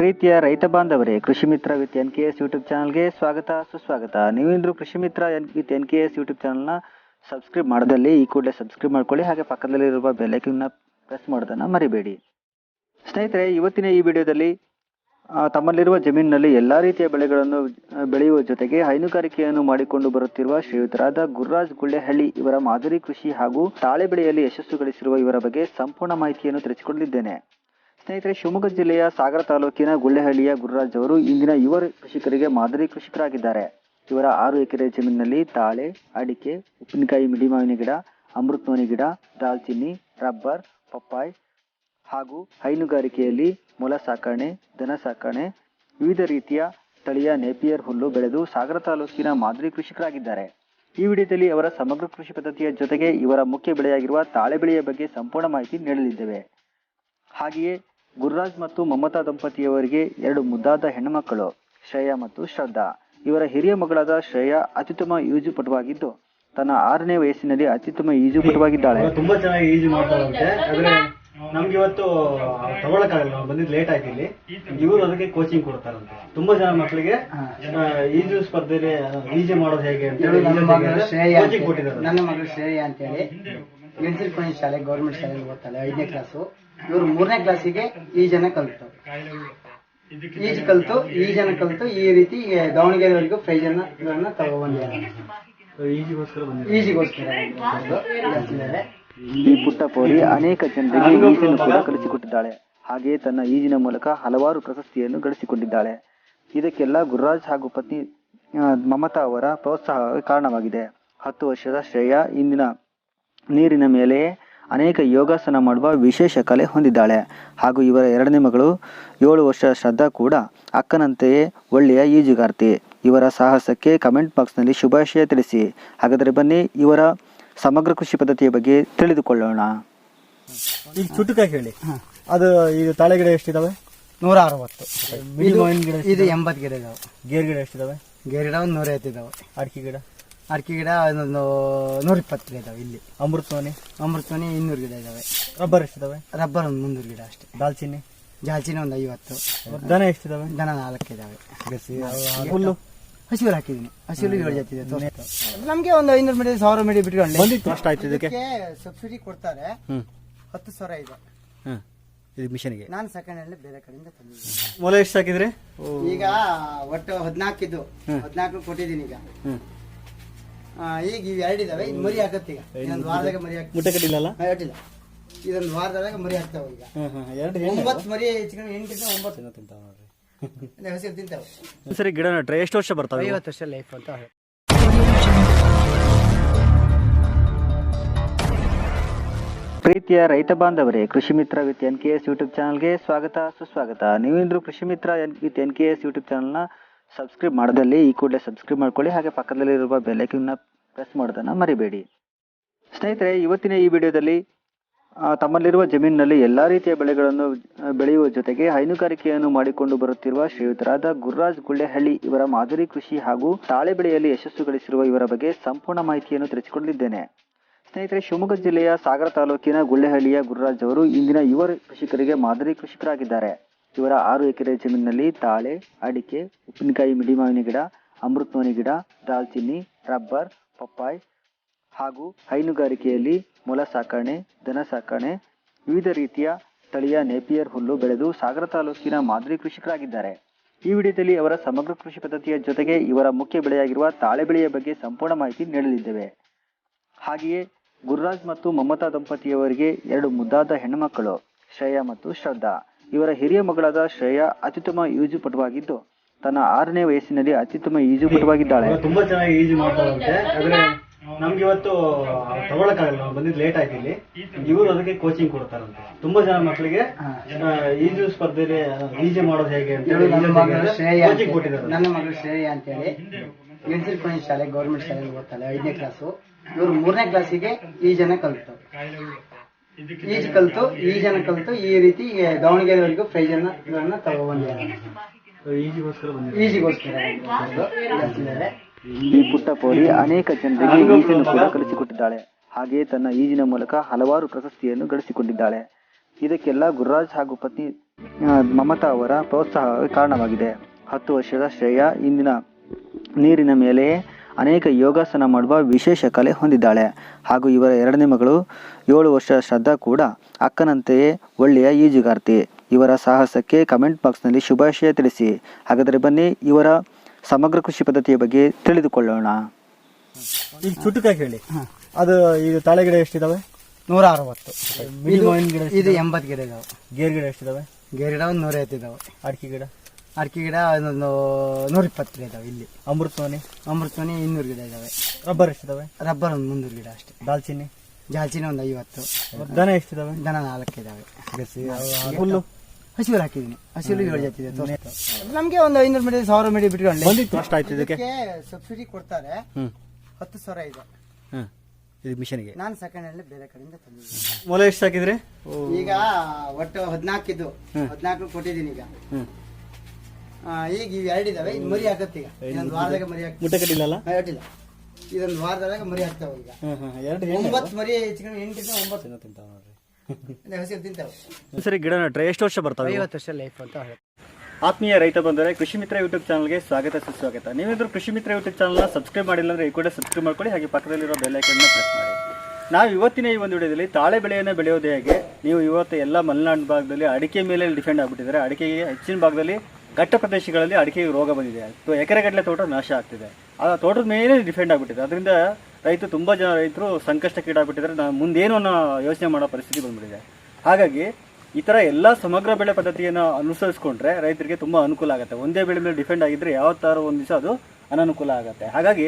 ಪ್ರೀತಿಯ ರೈತ ಬಾಂಧವರೇ, ಕೃಷಿ ಮಿತ್ರ ವಿತ್ NKS ಯೂಟ್ಯೂಬ್ ಚಾನಲ್ಗೆ ಸ್ವಾಗತ ಸುಸ್ವಾಗತ. ನೀವೇಂದ್ರೂ ಕೃಷಿ ಮಿತ್ರ ವಿತ್ NKS ಯೂಟ್ಯೂಬ್ ಚಾನಲ್ನ ಸಬ್ಸ್ಕ್ರೈಬ್ ಮಾಡದಲ್ಲಿ ಈ ಕೂಡಲೇ ಸಬ್ಸ್ಕ್ರೈಬ್ ಮಾಡ್ಕೊಳ್ಳಿ. ಹಾಗೆ ಪಕ್ಕದಲ್ಲಿರುವ ಬೆಲ್ ಐಕಾನ್ನ ಪ್ರೆಸ್ ಮಾಡೋದನ್ನು ಮರಿಬೇಡಿ. ಸ್ನೇಹಿತರೆ, ಇವತ್ತಿನ ಈ ವಿಡಿಯೋದಲ್ಲಿ ತಮ್ಮಲ್ಲಿರುವ ಜಮೀನಿನಲ್ಲಿ ಎಲ್ಲ ರೀತಿಯ ಬೆಳೆಗಳನ್ನು ಬೆಳೆಯುವ ಜೊತೆಗೆ ಹೈನುಗಾರಿಕೆಯನ್ನು ಮಾಡಿಕೊಂಡು ಬರುತ್ತಿರುವ ಶ್ರೀಯುತರಾದ ಗುರುರಾಜ್ ಗುಳ್ಳೆಹಳ್ಳಿ ಇವರ ಮಾದರಿ ಕೃಷಿ ಹಾಗೂ ತಾಳೆ ಬೆಳೆಯಲ್ಲಿ ಯಶಸ್ಸು ಗಳಿಸಿರುವ ಇವರ ಬಗ್ಗೆ ಸಂಪೂರ್ಣ ಮಾಹಿತಿಯನ್ನು ತಿಳಿಸಿಕೊಂಡಿದ್ದೇನೆ. ಸ್ನೇಹಿತರೆ, ಶಿವಮೊಗ್ಗ ಜಿಲ್ಲೆಯ ಸಾಗರ ತಾಲೂಕಿನ ಗುಳ್ಳೆಹಳ್ಳಿಯ ಗುರುರಾಜ್ ಅವರು ಇಂದಿನ ಯುವ ಕೃಷಿಕರಿಗೆ ಮಾದರಿ ಕೃಷಿಕರಾಗಿದ್ದಾರೆ. ಇವರ 6 ಎಕರೆ ಜಮೀನಿನಲ್ಲಿ ತಾಳೆ, ಅಡಿಕೆ, ಉಪ್ಪಿನಕಾಯಿ, ಮಿಡಿಮಾವಿನ ಗಿಡ, ಅಮೃತವನಿ ಗಿಡ, ದಾಲ್ಚಿನ್ನಿ, ರಬ್ಬರ್, ಪಪ್ಪಾಯ್ ಹಾಗೂ ಹೈನುಗಾರಿಕೆಯಲ್ಲಿ ಮೊಲ ಸಾಕಣೆ, ದನ ಸಾಕಣೆ, ವಿವಿಧ ರೀತಿಯ ತಳಿಯ ನೇಪಿಯರ್ ಹುಲ್ಲು ಬೆಳೆದು ಸಾಗರ ತಾಲೂಕಿನ ಮಾದರಿ ಕೃಷಿಕರಾಗಿದ್ದಾರೆ. ಈ ವಿಡಿಯೋದಲ್ಲಿ ಅವರ ಸಮಗ್ರ ಕೃಷಿ ಪದ್ಧತಿಯ ಜೊತೆಗೆ ಇವರ ಮುಖ್ಯ ಬೆಳೆಯಾಗಿರುವ ತಾಳೆ ಬೆಳೆಯ ಬಗ್ಗೆ ಸಂಪೂರ್ಣ ಮಾಹಿತಿ ನೀಡಲಿದ್ದೇವೆ. ಹಾಗೆಯೇ ಗುರುರಾಜ್ ಮತ್ತು ಮಮತಾ ದಂಪತಿಯವರಿಗೆ 2 ಮುದ್ದಾದ ಹೆಣ್ಣುಮಕ್ಕಳು, ಶ್ರೇಯಾ ಮತ್ತು ಶ್ರದ್ಧಾ. ಇವರ ಹಿರಿಯ ಮಗಳಾದ ಶ್ರೇಯಾ ಅತ್ಯುತ್ತಮ ಈಜುಪಟುವಾಗಿದ್ದು ತನ್ನ 6ನೇ ವಯಸ್ಸಿನಲ್ಲಿ ಅತ್ಯುತ್ತಮ ಈಜುಪಟುವಾಗಿದ್ದಾಳೆ. ತುಂಬಾ ಚೆನ್ನಾಗಿ ಈಜು ಮಾಡ್ತಾರಂತೆ. ಆದ್ರೆ ನಮ್ಗೆ ಇವತ್ತು ತಗೊಳಕ್ಕಾಗಲ್ಲ, ನಾವು ಬಂದಿದ್ದು ಲೇಟ್ ಆಯ್ತು. ಇಲ್ಲಿ ಇವರು ಅದಕ್ಕೆ ಕೋಚಿಂಗ್ ಕೊಡ್ತಾರಂತೆ. ತುಂಬಾ ಜನ ಮಕ್ಕಳಿಗೆ ಈಜು ಸ್ಪರ್ಧೆಯಲ್ಲಿ ಈಜು ಮಾಡೋದು ಹೇಗೆ ಅಂತ ಹೇಳಿ ಕೋಚಿಂಗ್ ಕೊಟ್ಟಿದ್ದಾರೆ. ನನ್ನ ಮಗಳು ಶ್ರೇಯಾ ಅಂತ ಹೇಳಿ ಮೆಣಸಿನಕಾಯಿ ಶಾಲೆ, ಗೌರ್ಮೆಂಟ್ ಶಾಲೆಗೆ ಓದ್ತಾಳೆ, 5ನೇ ಕ್ಲಾಸು. ಇವರು 3ನೇ ಕ್ಲಾಸಿಗೆ ಈಜನ್ನ ಕಲಿತು ಈ ರೀತಿ ದಾವಣಗೆರೆವರೆಗೂ ಪ್ರೈಸ್ ಅನ್ನ ತಗೊಂಡಿದ್ದಾರೆ. ಈಜಿಗೋಸ್ಕರ ಈ ಪುಟ್ಟ ಪೋರಿ ಅನೇಕ ಜನರಿಗೆ ಈಜನ್ನು ಕೂಡ ಕಲಿಸಿಕೊಟ್ಟಿದ್ದಾಳೆ. ಹಾಗೆಯೇ ತನ್ನ ಈಜಿನ ಮೂಲಕ ಹಲವಾರು ಪ್ರಶಸ್ತಿಯನ್ನು ಗಳಿಸಿಕೊಂಡಿದ್ದಾಳೆ. ಇದಕ್ಕೆಲ್ಲ ಗುರುರಾಜ್ ಹಾಗೂ ಪತ್ನಿ ಮಮತಾ ಅವರ ಪ್ರೋತ್ಸಾಹ ಕಾರಣವಾಗಿದೆ. 10 ವರ್ಷದ ಶ್ರೇಯಾ ಇಂದಿನ ನೀರಿನ ಮೇಲೆ ಅನೇಕ ಯೋಗಾಸನ ಮಾಡುವ ವಿಶೇಷ ಕಲೆ ಹೊಂದಿದ್ದಾಳೆ. ಹಾಗೂ ಇವರ 2ನೇ ಮಗಳು 7 ವರ್ಷದ ಶ್ರದ್ಧಾ ಕೂಡ ಅಕ್ಕನಂತೆಯೇ ಒಳ್ಳೆಯ ಈಜುಗಾರ್ತಿ. ಇವರ ಸಾಹಸಕ್ಕೆ ಕಮೆಂಟ್ ಬಾಕ್ಸ್ನಲ್ಲಿ ಶುಭಾಶಯ ತಿಳಿಸಿ. ಹಾಗಾದರೆ ಬನ್ನಿ ಇವರ ಸಮಗ್ರ ಕೃಷಿ ಪದ್ಧತಿಯ ಬಗ್ಗೆ ತಿಳಿದುಕೊಳ್ಳೋಣ. ಈಗ ಚುಟುಕಾಗಿ ಹೇಳಿ, ಅದು ಈಗ ತಾಳೆ ಗಿಡ ಎಷ್ಟಿದಾವೆ? 160. ಇದು 80 ಗಿಡ ಇದಾವೆ. ಗೇರ್ ಗಿಡ ಎಷ್ಟಿದಾವೆ? ಗೇರ್ ಗಿಡ 150 ಇದಾವೆ. ಅಡಿಕೆ ಗಿಡ? ಅಡಿಕೆ ಗಿಡ ಒಂದು 120 ಗಿಡ ಇದಾವೆ. ಇಲ್ಲಿ ಅಮೃತವನಿ 200 ಗಿಡ ಇದಾವೆ. ರಬ್ಬರ್ ಎಷ್ಟಿದಾವೆ? ರಬ್ಬರ್ ಒಂದು 300 ಗಿಡ ಅಷ್ಟೇ. ದಾಲ್ಚಿನ್ನಿ ಒಂದು 50. ದನ ಎಷ್ಟಿದಾವೆ? ದನ 4 ಇದಾವೆ. ಹುಲ್ಲು ಹಸಿರು ಹಾಕಿದೀನಿ. ಹಸಿರು 7 ಜಾತಿ ಇದೆ. ನಮ್ಗೆ ಒಂದು 500 ಮಿಡಿ 1000 ಮಿಡಿ ಬಿಟ್ಕೊಂಡು ಬಂದಿತ್ತು. ಅಷ್ಟು ಆಯ್ತು. ಇದಕ್ಕೆ ಸಬ್ಸಿಡಿ ಕೊಡ್ತಾರೆ. 10,000 ಇದೆ. ಇದು ಮಿಷನ್ಗೆ ನಾನು ಸೆಕೆಂಡ್ ಹ್ಯಾಂಡ್ ಬೇರೆ ಕಡೆಯಿಂದ ತಂದಿದ್ದೀನಿ. ಮೊಲ ಎಷ್ಟು ಹಾಕಿದ್ರಿ? ಈಗ ಒಟ್ಟು 14 ಇದ್ದು 14 ಕೊಟ್ಟಿದ್ದೀನಿ. ಈಗ ಇವು 2 ಇದಾವೆ. ಇದು ಮರಿ ಹಾಕತ್ತೆ. ಈಗ ಇನ್ನೊಂದು ವಾರದಾಗ ಮರಿ ಹಾಕಿ ಮುಟ್ಟೆ ಕಟ್ಟಿಲ್ಲ. ಕಟ್ಟಿಲ್ಲ. ಇದೊಂದು ವಾರದಾಗ ಮರಿ ಹಾಕ್ತಾವ. ಈಗ 9 ಮರಿ ಹೆಚ್ಚಿಗೆ 8 ತಿಂತಾವ ನೋಡ್ರಿ. ಹಸಿರು ತಿಂತಾವೆ. ಸರಿ, ಗಿಡ ನಟ್ರೆ ಎಷ್ಟು ವರ್ಷ ಬರ್ತವೆ? 50 ವರ್ಷ ಲೈಫ್ ಅಂತ. ಪ್ರೀತಿಯ ರೈತ ಬಾಂಧವರೇ, ಕೃಷಿ ಮಿತ್ರ ವಿತ್ NKS ಯೂಟ್ಯೂಬ್ ಚಾನಲ್ಗೆ ಸ್ವಾಗತ ಸುಸ್ವಾಗತ. ನೀವೇಂದ್ರೂ ಕೃಷಿ ಮಿತ್ರ ವಿತ್ NKS ಯೂಟ್ಯೂಬ್ ಚಾನಲ್ನ ಸಬ್ಸ್ಕ್ರೈಬ್ ಮಾಡದಲ್ಲಿ ಈ ಕೂಡಲೇ ಸಬ್ಸ್ಕ್ರೈಬ್ ಮಾಡ್ಕೊಳ್ಳಿ. ಹಾಗೆ ಪಕ್ಕದಲ್ಲಿರುವ ಬೆಲ್ ಐಕಾನ್ನ ಪ್ರೆಸ್ ಮಾಡೋದನ್ನು ಮರಿಬೇಡಿ. ಸ್ನೇಹಿತರೆ, ಇವತ್ತಿನ ಈ ವಿಡಿಯೋದಲ್ಲಿ ತಮ್ಮಲ್ಲಿರುವ ಜಮೀನಿನಲ್ಲಿ ಎಲ್ಲ ರೀತಿಯ ಬೆಳೆಗಳನ್ನು ಬೆಳೆಯುವ ಜೊತೆಗೆ ಹೈನುಗಾರಿಕೆಯನ್ನು ಮಾಡಿಕೊಂಡು ಬರುತ್ತಿರುವ ಶ್ರೀಯುತರಾದ ಗುರುರಾಜ್ ಗುಳ್ಳೆಹಳ್ಳಿ ಇವರ ಮಾದರಿ ಕೃಷಿ ಹಾಗೂ ತಾಳೆ ಬೆಳೆಯಲ್ಲಿ ಯಶಸ್ಸು ಗಳಿಸಿರುವ ಇವರ ಬಗ್ಗೆ ಸಂಪೂರ್ಣ ಮಾಹಿತಿಯನ್ನು ತಿಳಿಸಿಕೊಂಡಿದ್ದೇನೆ. ಸ್ನೇಹಿತರೆ, ಶಿವಮೊಗ್ಗ ಜಿಲ್ಲೆಯ ಸಾಗರ ತಾಲೂಕಿನ ಗುಳ್ಳೆಹಳ್ಳಿಯ ಗುರುರಾಜ್ ಅವರು ಇಂದಿನ ಯುವ ಕೃಷಿಕರಿಗೆ ಮಾದರಿ ಕೃಷಿಕರಾಗಿದ್ದಾರೆ. ಇವರ 6 ಎಕರೆ ಜಮೀನಿನಲ್ಲಿ ತಾಳೆ, ಅಡಿಕೆ, ಉಪ್ಪಿನಕಾಯಿ, ಮಿಡಿಮಾವಿನ ಗಿಡ, ಅಮೃತವನಿ ಗಿಡ, ದಾಲ್ಚಿನ್ನಿ, ರಬ್ಬರ್, ಪಪ್ಪಾಯ್ ಹಾಗೂ ಹೈನುಗಾರಿಕೆಯಲ್ಲಿ ಮೊಲ ಸಾಕಣೆ, ದನ ಸಾಕಣೆ, ವಿವಿಧ ರೀತಿಯ ತಳಿಯ ನೇಪಿಯರ್ ಹುಲ್ಲು ಬೆಳೆದು ಸಾಗರ ತಾಲೂಕಿನ ಮಾದರಿ ಕೃಷಿಕರಾಗಿದ್ದಾರೆ. ಈ ವಿಡಿಯೋದಲ್ಲಿ ಅವರ ಸಮಗ್ರ ಕೃಷಿ ಪದ್ಧತಿಯ ಜೊತೆಗೆ ಇವರ ಮುಖ್ಯ ಬೆಳೆಯಾಗಿರುವ ತಾಳೆ ಬೆಳೆಯ ಬಗ್ಗೆ ಸಂಪೂರ್ಣ ಮಾಹಿತಿ ನೀಡಲಿದ್ದೇವೆ. ಹಾಗೆಯೇ ಗುರುರಾಜ್ ಮತ್ತು ಮಮತಾ ದಂಪತಿಯವರಿಗೆ 2 ಮುದ್ದಾದ ಹೆಣ್ಣುಮಕ್ಕಳು, ಶ್ರೇಯಾ ಮತ್ತು ಶ್ರದ್ಧಾ. ಇವರ ಹಿರಿಯ ಮಗಳಾದ ಶ್ರೇಯಾ ಅತ್ಯುತ್ತಮ ಈಜುಪಟುವಾಗಿದ್ದು ತನ್ನ 6ನೇ ವಯಸ್ಸಿನಲ್ಲಿ ಅತ್ಯುತ್ತಮ ಈಜುಪಟುವಾಗಿದ್ದಾಳೆ. ತುಂಬಾ ಚೆನ್ನಾಗಿ ಈಜು ಮಾಡ್ತಾರಂತೆ. ಆದ್ರೆ ನಮ್ಗೆ ಇವತ್ತು ತಗೊಳಕ್ಕಾಗಲ್ಲ, ನಾವು ಬಂದಿದ್ದು ಲೇಟ್ ಆಯ್ತು. ಇಲ್ಲಿ ಇವರು ಅದಕ್ಕೆ ಕೋಚಿಂಗ್ ಕೊಡ್ತಾರಂತೆ. ತುಂಬಾ ಜನ ಮಕ್ಕಳಿಗೆ ಈಜು ಸ್ಪರ್ಧೆಯಲ್ಲಿ ಈಜು ಮಾಡೋದು ಹೇಗೆ ಅಂತ ಹೇಳಿ ಕೋಚಿಂಗ್ ಕೊಟ್ಟಿದ್ದಾರೆ. ನನ್ನ ಮಗಳು ಶ್ರೇಯಾ ಅಂತ ಹೇಳಿ ಮೆಣಸಿನಕಾಯಿ ಶಾಲೆ, ಗೌರ್ಮೆಂಟ್ ಶಾಲೆಗೆ ಓದ್ತಾಳೆ, 5ನೇ ಕ್ಲಾಸು. ಇವರು 3ನೇ ಕ್ಲಾಸಿಗೆ ಈಜನ್ನ ಕಲಿತು ಈ ರೀತಿ ದಾವಣಗೆರೆವರೆಗೂ ಪ್ರೈಸ್ ಅನ್ನ ತಗೊಂಡಿದ್ದಾರೆ. ಈಜಿಗೋಸ್ಕರ ಈ ಪುಟ್ಟ ಪೋರಿ ಅನೇಕ ಜನರಿಗೆ ಈಜನ್ನು ಕೂಡ ಕಲಿಸಿಕೊಟ್ಟಿದ್ದಾಳೆ. ಹಾಗೆಯೇ ತನ್ನ ಈಜಿನ ಮೂಲಕ ಹಲವಾರು ಪ್ರಶಸ್ತಿಯನ್ನು ಗಳಿಸಿಕೊಂಡಿದ್ದಾಳೆ. ಇದಕ್ಕೆಲ್ಲ ಗುರುರಾಜ್ ಹಾಗೂ ಪತ್ನಿ ಮಮತಾ ಅವರ ಪ್ರೋತ್ಸಾಹಕ್ಕೆ ಕಾರಣವಾಗಿದೆ. 10 ವರ್ಷದ ಶ್ರೇಯಾ ಇಂದಿನ ನೀರಿನ ಮೇಲೆಯೇ ಅನೇಕ ಯೋಗಾಸನ ಮಾಡುವ ವಿಶೇಷ ಕಲೆ ಹೊಂದಿದ್ದಾಳೆ. ಹಾಗೂ ಇವರ ಎರಡನೇ ಮಗಳು 7 ವರ್ಷದ ಶ್ರದ್ಧಾ ಕೂಡ ಅಕ್ಕನಂತೆಯೇ ಒಳ್ಳೆಯ ಈಜುಗಾರ್ತಿ. ಇವರ ಸಾಹಸಕ್ಕೆ ಕಮೆಂಟ್ ಬಾಕ್ಸ್ನಲ್ಲಿ ಶುಭಾಶಯ ತಿಳಿಸಿ. ಹಾಗಾದರೆ ಬನ್ನಿ ಇವರ ಸಮಗ್ರ ಕೃಷಿ ಪದ್ಧತಿಯ ಬಗ್ಗೆ ತಿಳಿದುಕೊಳ್ಳೋಣ. ಈಗ ಚುಟುಕಾಗಿ ಹೇಳಿ, ಅದು ಇದು ತಾಳೆ ಗಿಡ ಎಷ್ಟಿದಾವೆ? 160. ಇದು 80 ಗಿಡ ಇದಾವೆ. ಗೇರ್ ಗಿಡ ಎಷ್ಟಿದಾವೆ? ಗೇರ್ ಗಿಡ ಒಂದು 150 ಇದಾವೆ. ಅಡಿಕೆ ಗಿಡ? ಅಡಿಕೆ ಗಿಡ ಒಂದು 120 ಗಿಡ ಇದಾವೆ. ಇಲ್ಲಿ ಅಮೃತವನಿ 200 ಗಿಡ ಇದಾವೆ. ರಬ್ಬರ್ ಎಷ್ಟಿದಾವೆ? ರಬ್ಬರ್ ಒಂದು 300 ಗಿಡ ಅಷ್ಟೇ. ದಾಲ್ಚಿನ್ನಿ ಒಂದು 50. ದನ ಎಷ್ಟಿದಾವೆ? ದನ 4 ಇದಾವೆ. ಹುಲ್ಲು ಹಸಿರು ಹಾಕಿದೀನಿ. ಹಸಿರು 7 ಜಾತಿ ಇದೆ. ನಮ್ಗೆ ಒಂದು 500 ಮೀಟರ್ 1000 ಮೀಟರ್ ಬಿಟ್ಕೊಂಡು ಬಂದಿತ್ತು ಅಷ್ಟು ಆಯ್ತು. ಇದಕ್ಕೆ ಸಬ್ಸಿಡಿ ಕೊಡ್ತಾರೆ. 10,000 ಇದೆ ಇದು ಮಿಷನ್ಗೆ. ನಾನು ಸೆಕೆಂಡ್ ಹ್ಯಾಂಡ್ ಬೇರೆ ಕಡೆಯಿಂದ ತಂದಿದ್ದೀನಿ. ಮೊಲ ಎಷ್ಟು ಹಾಕಿದ್ರಿ? ಈಗ ಒಟ್ಟು 14 ಇದ್ದು 14 ಕೊಟ್ಟಿದ್ದೀನಿ. ಈಗ ಈಗ ಇವು 2 ಇದಾವೆ. ಇದು ಮರಿ ಹಾಕತ್ತೆ. ಈಗ ಇನ್ನೊಂದು ವಾರದಾಗ ಮರಿ ಹಾಕಿ ಮುಟ್ಟೆ ಕಟ್ಟಿಲ್ಲಲ್ಲ? ಇಟ್ಟಿಲ್ಲ. ಇದೊಂದು ವಾರದಾಗ ಮರಿ ಹಾಕ್ತಾವೆ. ಈಗ 9 ಮರಿ ಹೆಚ್ಚಿಗೆ 8 9 ತಿಂತಾವ ನೋಡ್ರಿ. ಹಸಿರು ತಿಂತಾವೆ. ಸರಿ, ಗಿಡ ನಟ್ರೆ ಎಷ್ಟು ವರ್ಷ ಬರ್ತವೆ? 50 ವರ್ಷ ಲೈಫ್ ಅಂತ ಹೇಳಿ. ಆತ್ಮೀಯ ರೈತ ಬಂದರೆ ಕೃಷಿ ಮಿತ್ರ ಯೂಟ್ಯೂಬ್ ಚಾನಲ್ಗೆ ಸ್ವಾಗತ ಸುಸ್ವಾಗತ. ನೀವೇನಾದ್ರೂ ಕೃಷಿ ಮಿತ್ರ ಯೂಟ್ಯೂಬ್ ಚಾನಲ್ನ ಸಬ್ಸ್ಕ್ರೈಬ್ ಮಾಡಿಲ್ಲ ಅಂದರೆ ಈ ಕೂಡ ಸಬ್ಸ್ಕ್ರೈಬ್ ಮಾಡ್ಕೊಳ್ಳಿ. ಹಾಗೆ ಪಕ್ಕದಲ್ಲಿರೋ ಬೆಲ್ ಐಕನ್ನ ಪ್ರೆಸ್ ಮಾಡಿ. ನಾವು ಇವತ್ತಿನ ಈ ಒಂದು ವಿಡಿಯೋದಲ್ಲಿ ತಾಳೆ ಬೆಳೆಯನ್ನು ಬೆಳೆಯೋದು ಹೇಗೆ, ನೀವು ಇವತ್ತು ಎಲ್ಲ ಮಲೆನಾಡು ಭಾಗದಲ್ಲಿ ಅಡಿಕೆ ಮೇಲೆ ಡಿಪೆಂಡ್ ಆಗಿಬಿಟ್ಟಿದ್ದಾರೆ. ಅಡಿಕೆಗೆ ಹೆಚ್ಚಿನ ಭಾಗದಲ್ಲಿ ಘಟ್ಟ ಪ್ರದೇಶಗಳಲ್ಲಿ ಅಡಿಕೆಗೆ ರೋಗ ಬಂದಿದೆ. ಎಕರೆಗಟ್ಟಲೆ ತೋಟ ನಾಶ ಆಗ್ತಿದೆ. ಆ ತೋಟದ ಮೇಲೆ ಡಿಪೆಂಡ್ ಆಗಿಬಿಟ್ಟಿದೆ. ಅದರಿಂದ ತುಂಬ ಜನ ರೈತರು ಸಂಕಷ್ಟಕ್ಕೀಡಾಗ್ಬಿಟ್ಟಿದ್ದಾರೆ. ನಾವು ಮುಂದೇನು ಅನ್ನೋ ಯೋಚನೆ ಮಾಡೋ ಪರಿಸ್ಥಿತಿ ಬಂದ್ಬಿಟ್ಟಿದೆ. ಹಾಗಾಗಿ ಈ ಥರ ಎಲ್ಲ ಸಮಗ್ರ ಬೆಳೆ ಪದ್ಧತಿಯನ್ನು ಅನುಸರಿಸ್ಕೊಂಡ್ರೆ ರೈತರಿಗೆ ತುಂಬ ಅನುಕೂಲ ಆಗುತ್ತೆ. ಒಂದೇ ಬೆಳೆ ಮೇಲೆ ಡಿಪೆಂಡ್ ಆಗಿದ್ದರೆ ಯಾವತ್ತಾರು ಒಂದು ದಿವಸ ಅದು ಅನನುಕೂಲ ಆಗುತ್ತೆ. ಹಾಗಾಗಿ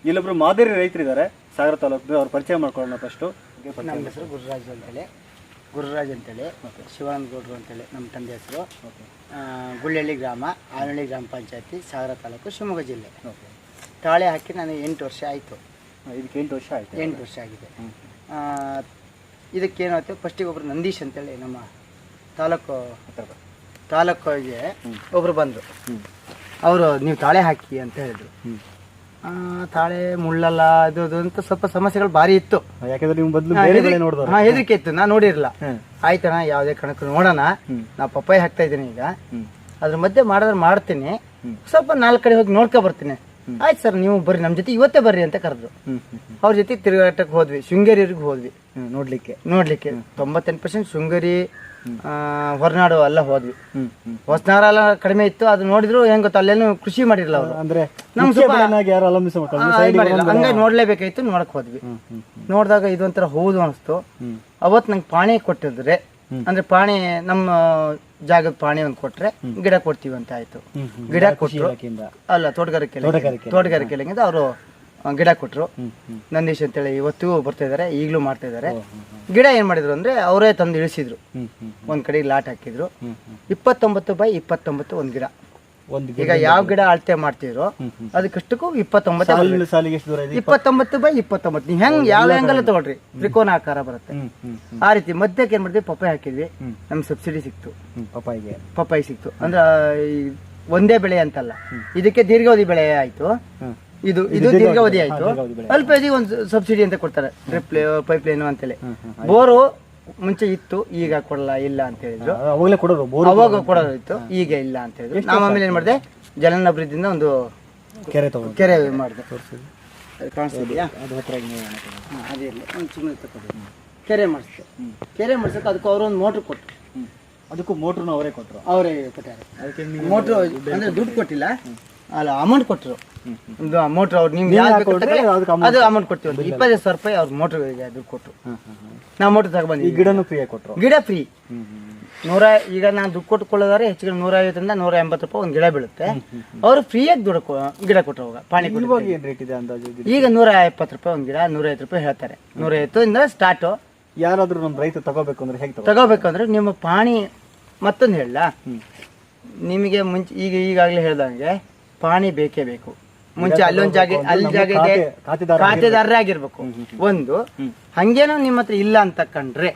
ಇಲ್ಲೊಬ್ರು ಮಾದರಿ ರೈತರಿದ್ದಾರೆ ಸಾಗರ ತಾಲೂಕು, ಅವ್ರು ಪರಿಚಯ ಮಾಡ್ಕೊಳ್ಳೋಣ ಫಸ್ಟು. ನಮ್ಮ ಹೆಸರು ಗುರುರಾಜ್ ಅಂತೇಳಿ ಶಿವಾನಂದ ಗೌಡರು ಅಂತೇಳಿ ನಮ್ಮ ತಂದೆ ಹೆಸರು. ಗುಳ್ಳೆಹಳ್ಳಿ ಗ್ರಾಮ, ಆನಹಳ್ಳಿ ಗ್ರಾಮ ಪಂಚಾಯತಿ, ಸಾಗರ ತಾಲೂಕು, ಶಿವಮೊಗ್ಗ ಜಿಲ್ಲೆ. ತಾಳೆ ಹಾಕಿ ನಾನು 8 ವರ್ಷ ಆಯಿತು. ಇದಕ್ಕೆ 8 ವರ್ಷ ಆಯಿತು. 8 ವರ್ಷ ಆಗಿದೆ. ಇದಕ್ಕೇನಾಯ್ತು, ಫಸ್ಟಿಗೆ ಒಬ್ರು ನಂದೀಶ್ ಅಂತೇಳಿ ನಮ್ಮ ತಾಲೂಕಿಗೆ ಒಬ್ರು ಬಂದರು. ಅವರು ನೀವು ತಾಳೆ ಹಾಕಿ ಅಂತ ಹೇಳಿದ್ರು. ತಾಳೆ ಮುಳ್ಳೆಲ್ಲ ಅದು ಅಂತ ಸ್ವಲ್ಪ ಸಮಸ್ಯೆಗಳು ಭಾರಿ ಇತ್ತು. ಯಾಕಂದ್ರೆ ನೀವು ಬದಲು ಹೆದರಿಕೆ ಇತ್ತು. ನಾನು ನೋಡಿರಲಿಲ್ಲ. ಆಯ್ತಣ್ಣ, ಯಾವುದೇ ಕಣಕ್ಕೆ ನೋಡೋಣ, ನಾ ಪಪ್ಪಾಯಿ ಹಾಕ್ತಾ ಇದ್ದೀನಿ. ಈಗ ಅದ್ರ ಮಧ್ಯೆ ಮಾಡಿದ್ರೆ ಮಾಡ್ತೀನಿ, ಸ್ವಲ್ಪ 4 ಕಡೆ ಹೋಗಿ ನೋಡ್ಕೊ ಬರ್ತೀನಿ. ಆಯ್ತು ಸರ್, ನೀವು ಬರ್ರಿ ನಮ್ಮ ಜೊತೆ, ಇವತ್ತೇ ಬರ್ರಿ ಅಂತ ಕರೆದ್ರು. ಅವ್ರ ಜೊತೆ ತಿರುಗಾಟಕ್ಕೆ ಹೋದ್ವಿ. ಶೃಂಗೇರಿಯವ್ರಿಗೆ ಹೋದ್ವಿ ನೋಡ್ಲಿಕ್ಕೆ 98% ಶೃಂಗೇರಿ, ಹೊರನಾಡು ಎಲ್ಲ ಹೋದ್ವಿ. ಹೊಸನಾರ ಎಲ್ಲ ಕಡಿಮೆ ಇತ್ತು. ಅದು ನೋಡಿದ್ರು ಹೆಂಗ್ ಗೊತ್ತ, ಅಲ್ಲೇನು ಕೃಷಿ ಮಾಡಿರಲ್ಲ ಅವರು. ಅಂದ್ರೆ ಹಂಗಾಗಿ ನೋಡ್ಲೇಬೇಕಾಯ್ತು. ನೋಡಕ್ ಹೋದ್ವಿ. ನೋಡಿದಾಗ ಇದೊಂಥರ ಹೌದು ಅನಿಸ್ತು. ಅವತ್ ನಂಗೆ ಪಾಣಿ ಕೊಟ್ಟಿದ್ರೆ, ಅಂದ್ರೆ ಪಾಣಿ ನಮ್ಮ ಜಾಗದ ಪಾಣಿ ಒಂದು ಕೊಟ್ರೆ ಗಿಡ ಕೊಡ್ತೀವಿ ಅಂತ ಆಯ್ತು. ಗಿಡ ಕೊಟ್ಟರು. ಅಲ್ಲ, ತೋಟಗಾರಿಕೆ ಇಲಾಖೆಯಿಂದ ಅವರು ಗಿಡ ಕೊಟ್ಟರು. ನಂದೀಶ್ ಅಂತೇಳಿ ಇವತ್ತು ಬರ್ತಾ ಇದಾರೆ, ಈಗಲೂ ಮಾಡ್ತಾ ಇದಾರೆ. ಗಿಡ ಏನ್ ಮಾಡಿದ್ರು ಅಂದ್ರೆ ಅವರೇ ತಂದು ಇಳಿಸಿದ್ರು. ಒಂದ್ ಕಡೆ ಲಾಟ್ ಹಾಕಿದ್ರು. 29 by 29 ಒಂದ್ ಗಿಡ. ಈಗ ಯಾವ ಗಿಡ ಅಳತೆ ಮಾಡ್ತಿದ್ರು ಅದಕ್ಕಷ್ಟಕ್ಕೂ 29 by 29. ನೀವ್ ಹೆಂಗ್ ಯಾವ ಆಂಗಲ್ ತಗೊಳ್ರಿ, ತ್ರಿಕೋನ ಆಕಾರ ಬರುತ್ತೆ. ಆ ರೀತಿ ಮಧ್ಯಕ್ಕೆ ಏನ್ ಮಾಡಿದ್ವಿ, ಪಪ್ಪಾಯಿ ಹಾಕಿದ್ವಿ. ನಮ್ಗೆ ಸಬ್ಸಿಡಿ ಸಿಕ್ತು. ಪಪ್ಪಾಯಿ ಸಿಕ್ತು. ಅಂದ್ರೆ ಒಂದೇ ಬೆಳೆ ಅಂತಲ್ಲ, ಇದಕ್ಕೆ ದೀರ್ಘಾವಧಿ ಬೆಳೆ ಆಯ್ತು. ಇದು ದೀರ್ಘಾವಧಿ ಆಯ್ತು. ಅಲ್ಪಾವಧಿ ಒಂದು ಸಬ್ಸಿಡಿ ಅಂತ ಕೊಡ್ತಾರೆ, ಪೈಪ್ ಲೈನ್ ಅಂತೇಳಿ. ಬೋರು ಮುಂಚೆ ಇತ್ತು, ಈಗ ಕೊಡಲ್ಲ, ಇಲ್ಲ ಅಂತ ಹೇಳಿದ್ರು. ಅವಾಗ ಕೊಡೋದು ಇತ್ತು, ಈಗ ಇಲ್ಲ ಅಂತ ಹೇಳಿದ್ರು. ನಾವು ಆಮೇಲೆ ಏನ್ ಮಾಡಿದೆ, ಜಲಾನಭಿವೃದ್ಧಿಯಿಂದ ಒಂದು ಕೆರೆ ಮಾಡಿದೆ. ಕಾಣಿಸ್ತಿದ್ಯಾ? ಸುಮ್ಮನೆ ತಗೊಂಡು ಕೆರೆ ಮಾಡಿಸ್ದೆ. ಕೆರೆ ಮಾಡಿಸಕ್ಕೆ ಅದಕ್ಕೆ ಅವರು ಒಂದು ಮೋಟ್ರ್ ಕೊಟ್ಟರು. ಅದಕ್ಕೂ ಮೋಟ್ರನ್ನು ಅವರೇ ಕೊಟ್ಟರು. ಮೋಟ್ರು ಅಂದ್ರೆ ದುಡ್ಡು ಕೊಟ್ಟಿಲ್ಲ, ಅಲ್ಲ ಅಮೌಂಟ್ ಕೊಟ್ಟರು. ಮೋಟ್ರ್ ಅವ್ರು ನಿಮ್ಗೆ ಅದು ಅಮೌಂಟ್ ಕೊಡ್ತೀವಿ. 25,000 ರೂಪಾಯಿ ಅವ್ರ ಮೋಟ್ರಿಗೆ ದುಡ್ಡು ಕೊಟ್ಟರು. ನಾವು ಮೋಟ್ರ್ ತಗೊಂಡ್ಬಂದ್ವಿ. ಗಿಡನೂ ಫ್ರೀ ಕೊಟ್ಟರು. ಗಿಡ ಫ್ರೀ. ಈಗ ನಾನು ದುಡ್ಡು ಕೊಟ್ಟುಕೊಳ್ಳೋದಾದ್ರೆ ಹೆಚ್ಚಿಗೆ 150ರಿಂದ 180 ರೂಪಾಯಿ ಒಂದು ಗಿಡ ಬೀಳುತ್ತೆ. ಅವರು ಫ್ರೀಯಾಗಿ ಗಿಡ ಕೊಟ್ಟರು. ಅವಾಗ ಪಾಣಿ ಈಗ 170 ರೂಪಾಯಿ ಒಂದು ಗಿಡ, 150 ರೂಪಾಯಿ ಹೇಳ್ತಾರೆ. 150 ಸ್ಟಾರ್ಟ್. ಯಾರಾದ್ರೂ ನಮ್ಮ ರೈತ ತಗೋಬೇಕು ಅಂದ್ರೆ ಹೇಗೆ ತಗೋಬೇಕಂದ್ರೆ ನಿಮ್ಮ ಪಾಣಿ ಮತ್ತೊಂದು ಹೇಳ, ನಿಮಗೆ ಮುಂಚೆ ಈಗಾಗಲೇ ಹೇಳ್ದಂಗೆ ಪಾಣಿ ಬೇಕೇ ಬೇಕು. ಮುಂಚೆ ಅಲ್ಲೊಂದ್ ಜಾಗ ಇದೆ, ಖಾತೆದಾರರಾಗಿರ್ಬೇಕು. ಒಂದು ಹಂಗೇನೋ ನಿಮ್ಮ ಹತ್ರ ಇಲ್ಲ ಅಂತ ಕಂಡ್ರೆ,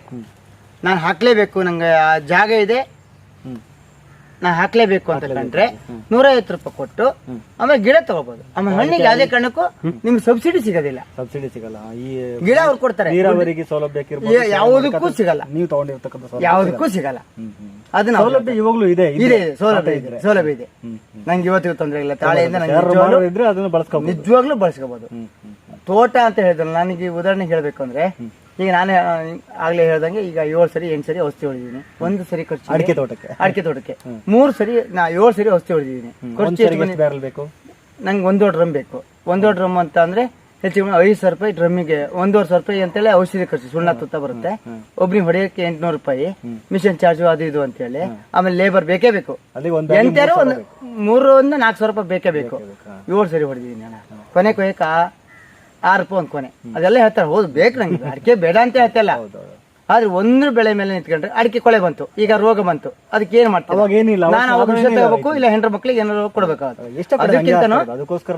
ನಾನು ಹಾಕ್ಲೇಬೇಕು, ನಂಗೆ ಆ ಜಾಗ ಇದೆ, ನಾ ಹಾಕ್ಲೇಬೇಕು ಅಂತ ಕಂಡ್ರೆ 150 ರೂಪಾಯಿ ಕೊಟ್ಟು ಆಮೇಲೆ ಗಿಡ ತಗೋಬಹುದು. ಆಮೇಲೆ ಹಣ್ಣಿಗೆ ಯಾವುದೇ ಕಾರಣಕ್ಕೂ ನಿಮ್ಗೆ ಸಬ್ಸಿಡಿ ಸಿಗೋದಿಲ್ಲ. ಸಬ್ಸಿಡಿ ಸಿಗಲ್ಲ. ಈ ಗಿಡ ಅವ್ರು ಕೊಡ್ತಾರೆ, ನೀರಾವರಿಗೆ ಸೌಲಭ್ಯ ಯಾವುದಕ್ಕೂ ಸಿಗಲ್ಲ, ನೀವು ತಗೊಂಡಿರ್ತಕ್ಕಂಥ ಯಾವುದಕ್ಕೂ ಸಿಗಲ್ಲ. ಅದನ್ನ ಸೌಲಭ್ಯ ಇವಾಗ್ಲೂ ಇದೆ, ಸೌಲಭ್ಯ ಇದೆ. ನಂಗೆ ಇವತ್ತಿಗೂ ತೊಂದರೆ ಇಲ್ಲ. ತಾಳೆಯಿಂದ ಇದ್ರೆ ಅದನ್ನ ಬಳಸ್ಕೋಬಹುದು, ನಿಜವಾಗ್ಲೂ ಬಳಸ್ಕೋಬಹುದು. ತೋಟ ಅಂತ ಹೇಳಿದ್ರಲ್ಲ, ನನಗೆ ಉದಾಹರಣೆ ಹೇಳ್ಬೇಕು ಅಂದ್ರೆ, ಈಗ ನಾನೇ ಆಗ್ಲೇ ಹೇಳ್ದಂಗೆ ಈಗ 7 ಸರಿ 8 ಸರಿ ಔಷಧಿ ಹೊಡೆದಿದ್ದೀನಿ. 1 ಸರಿ ಖರ್ಚು ಅಡಿಕೆ ತೋಟಕ್ಕೆ 3 ಸರಿ ನಾ 7 ಸರಿ ಔಷಧಿ ಹೊಡೆದಿದ್ದೀನಿ. ಬೇಕು ನಂಗೆ 1 ಡ್ರಮ್ ಬೇಕು. 1 ಡ್ರಮ್ ಅಂತ ಅಂದ್ರೆ ಹೆಚ್ಚು 5,000 ರೂಪಾಯಿ ಡ್ರಮ್ಮಿಗೆ, 1,500 ರೂಪಾಯಿ ಅಂತೇಳಿ ಔಷಧಿ ಖರ್ಚು, ಸುಣ್ಣ ತುತ್ತ ಬರುತ್ತೆ. ಒಬ್ರಿಗೆ ಹೊಡೆಯಕ್ಕೆ 800 ರೂಪಾಯಿ, ಮಿಷನ್ ಚಾರ್ಜು ಅದು ಇದು ಅಂತ ಹೇಳಿ. ಆಮೇಲೆ ಲೇಬರ್ ಬೇಕೇ ಬೇಕು. ಎಂತಾರು ಒಂದು 300-400 ರೂಪಾಯಿ ಬೇಕೇ ಬೇಕು. 7 ಸರಿ ಹೊಡೆದಿದ್ದೀನಿ ನಾನು. ಕೊನೆ ಕೊಯ್ಯಕ್ಕೆ 6 ರೂಪಾಯಿ ಒಂದು ಕೊನೆ. ಅದೆಲ್ಲ ಹೇಳ್ತಾರೆ, ಹೌದು ಬೇಕು ನಂಗೆ, ಅಡಿಕೆ ಬೇಡ ಅಂತ ಹೇಳ್ತಲ್ಲ. ಆದ್ರೆ ಒಂದು ಬೆಳೆ ಮೇಲೆ ನಿಂತ್ಕೊಂಡ್ರೆ ಅಡಿಕೆ ಕೊಳೆ ಬಂತು, ಈಗ ರೋಗ ಬಂತು, ಅದಕ್ಕೆ ಏನ್ ಮಾಡ್ತಾರೆ? ನಾನು ಅವಾಗ ವಿಷಯ ತಗೋಬೇಕು, ಇಲ್ಲ ಹೆಂಡ್ರ ಮಕ್ಳಿಗೆ ಏನಾದ್ರು ಕೊಡ್ಬೇಕಾಗುತ್ತೆ. ಅದಕ್ಕಿಂತ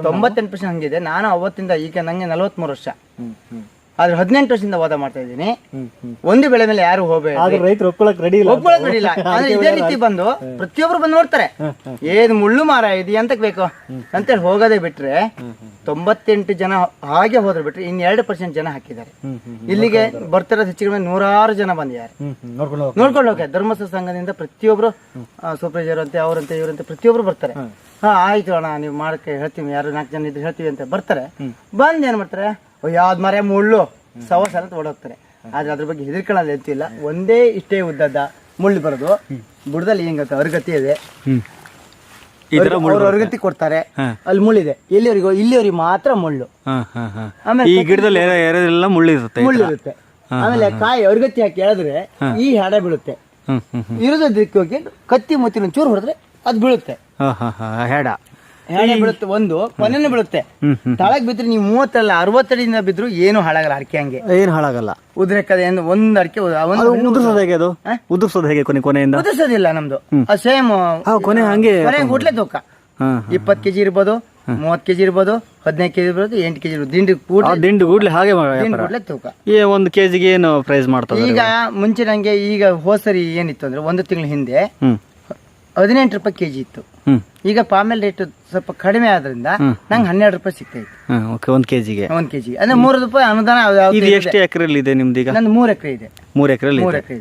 98% ಹಂಗಿದೆ. ನಾನು ಅವತ್ತಿಂದ ಈಗ ನಂಗೆ 43 ವರ್ಷ, ಆದ್ರೆ 18 ವರ್ಷದಿಂದ ವಾದ ಮಾಡ್ತಾ ಇದ್ದೀನಿ. ಒಂದು ಬೆಳೆ ಮೇಲೆ ಯಾರು ಹೋಗಬೇಕು, ರೈತರು ಒಪ್ಕೊಳಕ್ ರೆಡಿ ಇಲ್ಲ. ಅಂದ್ರೆ ಇದೇ ರೀತಿ ಬಂದು ಪ್ರತಿಯೊಬ್ರು ಬಂದು ನೋಡ್ತಾರೆ, ಏನ್ ಮುಳ್ಳು ಮಾರ ಇದು ಎಂತಕ್ ಬೇಕು ಅಂತೇಳಿ ಹೋಗೋದೇ ಬಿಟ್ರೆ 98 ಜನ ಹಾಗೆ ಹೋದ್ರೆ ಬಿಟ್ರೆ 2% ಜನ ಹಾಕಿದ್ದಾರೆ. ಇಲ್ಲಿಗೆ ಬರ್ತಿರೋದು ಹೆಚ್ಚಿಗೆ 106 ಜನ ಬಂದಿದ್ದಾರೆ ನೋಡ್ಕೊಂಡು ಹೋಗಿ. ಧರ್ಮಸ್ಥಳ ಸಂಘದಿಂದ ಪ್ರತಿಯೊಬ್ರು ಸೂಪರ್ವೈಸರ್ ಅಂತೆ, ಅವರಂತೆ ಇವರಂತೆ ಪ್ರತಿಯೊಬ್ರು ಬರ್ತಾರೆ. ಹಾ ಆಯ್ತು ಅಣ್ಣ, ನೀವು ಮಾಡಕ್ಕೆ ಹೇಳ್ತೀವಿ, ಯಾರು 4 ಜನ ಇದ್ರೆ ಹೇಳ್ತೀವಿ ಅಂತ ಬರ್ತಾರೆ. ಬಂದ್ ಏನ್ ಮಾಡ್ತಾರೆ, ಯಾವ್ದು ಮರ ಮುಳ್ಳು ಸವಸ ಅಂತ ಓಡೋಗ್ತಾರೆ. ಆದ್ರೆ ಅದ್ರ ಬಗ್ಗೆ ಹೆದರ್ಕೊಳ್ಳೋದು ಎಂತಿಲ್ಲ. ಒಂದೇ ಇಷ್ಟೇ ಉದ್ದದ ಮುಳ್ಳು ಬರೋದು, ಬುಡದಲ್ಲಿ ಹಿಂಗತ್ತ ಅರ್ಗತಿ ಇದೆ, ಅರ್ಗತಿ ಕೊಡ್ತಾರೆ, ಅಲ್ಲಿ ಮುಳ್ಳಿದೆ. ಇಲ್ಲಿವರೆಗೂ ಮಾತ್ರ ಮುಳ್ಳು. ಆಮೇಲೆ ಈ ಗಿಡದಲ್ಲಿ ಮುಳ್ಳು ಇರುತ್ತೆ. ಆಮೇಲೆ ಕಾಯಿ ಅರ್ಗತಿ ಹಾಕಿ ಎಳೆದ್ರೆ ಈ ಹಾಡ ಬೀಳುತ್ತೆ. ಇರೋದ ದಿಕ್ಕಿ ಹೋಗಿ ಕತ್ತಿ ಮುತ್ತಿನ ಚೂರು ಹೊಡೆದ್ರೆ ಅದು ಬೀಳುತ್ತೆ. ಹೆಡೆ ಬೀಳುತ್ತೆ, ಒಂದು ಕೊನೆನೇ ಬೀಳುತ್ತೆ. ತಳಗ್ ಬಿದ್ರೆ ನೀವು 30 ಅಲ್ಲ 60 ಅಡಿಯಿಂದ ಬಿದ್ರು ಏನು ಹಾಳಾಗಲ್ಲ. ಅಡಿಕೆ ಹಂಗೆ ಏನು ಹಾಳಾಗಲ್ಲ. ಉದ್ರಕದೆ ಒಂದ್ ಅಡಿಕೆ ಉದುರ್ಸೋದು ಹೇಗೆ? ಅದು ಉದುರ್ಸೋದು ಹೇಗೆ? ಕೊನೆಯಿಂದ ಉದುರ್ಸೋದಿಲ್ಲ ನಮ್ದು. ಸೇಮ್ ಕೊನೆ ಹಂಗೆ ಹುಟ್ಲೆ ತೂಕ 20 ಕೆಜಿ ಇರ್ಬೋದು, 30 ಕೆಜಿ ಇರ್ಬೋದು, 15 ಕೆಜಿ ಇರ್ಬೋದು, 8 ಕೆಜಿ ಇರ್ಬೋದು. ದಿಂಡು ಕೂಡ್ಲೆ ಹಾಗೆ ತೂಕ. 1 ಕೆಜಿಗೆ ಏನು ಪ್ರೈಸ್ ಮಾಡ್ತಾರೆ ಈಗ? ಮುಂಚೆ ನಂಗೆ ಈಗ ಹೋಸರಿ ಏನಿತ್ತು ಅಂದ್ರೆ 1 ತಿಂಗಳ ಹಿಂದೆ 18 ರೂಪಾಯಿ ಕೆಜಿ ಇತ್ತು. ಈಗ ಪಾಮೇಲ್ ರೇಟ್ ಸ್ವಲ್ಪ ಕಡಿಮೆ ಆದ್ರಿಂದ ನಂಗೆ 12 ರೂಪಾಯಿ ಸಿಗ್ತಾ ಇತ್ತು 1 ಕೆಜಿಗೆ. 1 ಕೆಜಿ ಅಂದ್ರೆ 3 ರೂಪಾಯಿ ಅನುದಾನ. ಎಷ್ಟು ಎಕರೆಯಲ್ಲಿ ಇದೆ ನಿಮ್ದೀಗ? ನಂದು 3 ಎಕರೆ ಇದೆ. 3 ಎಕರೆ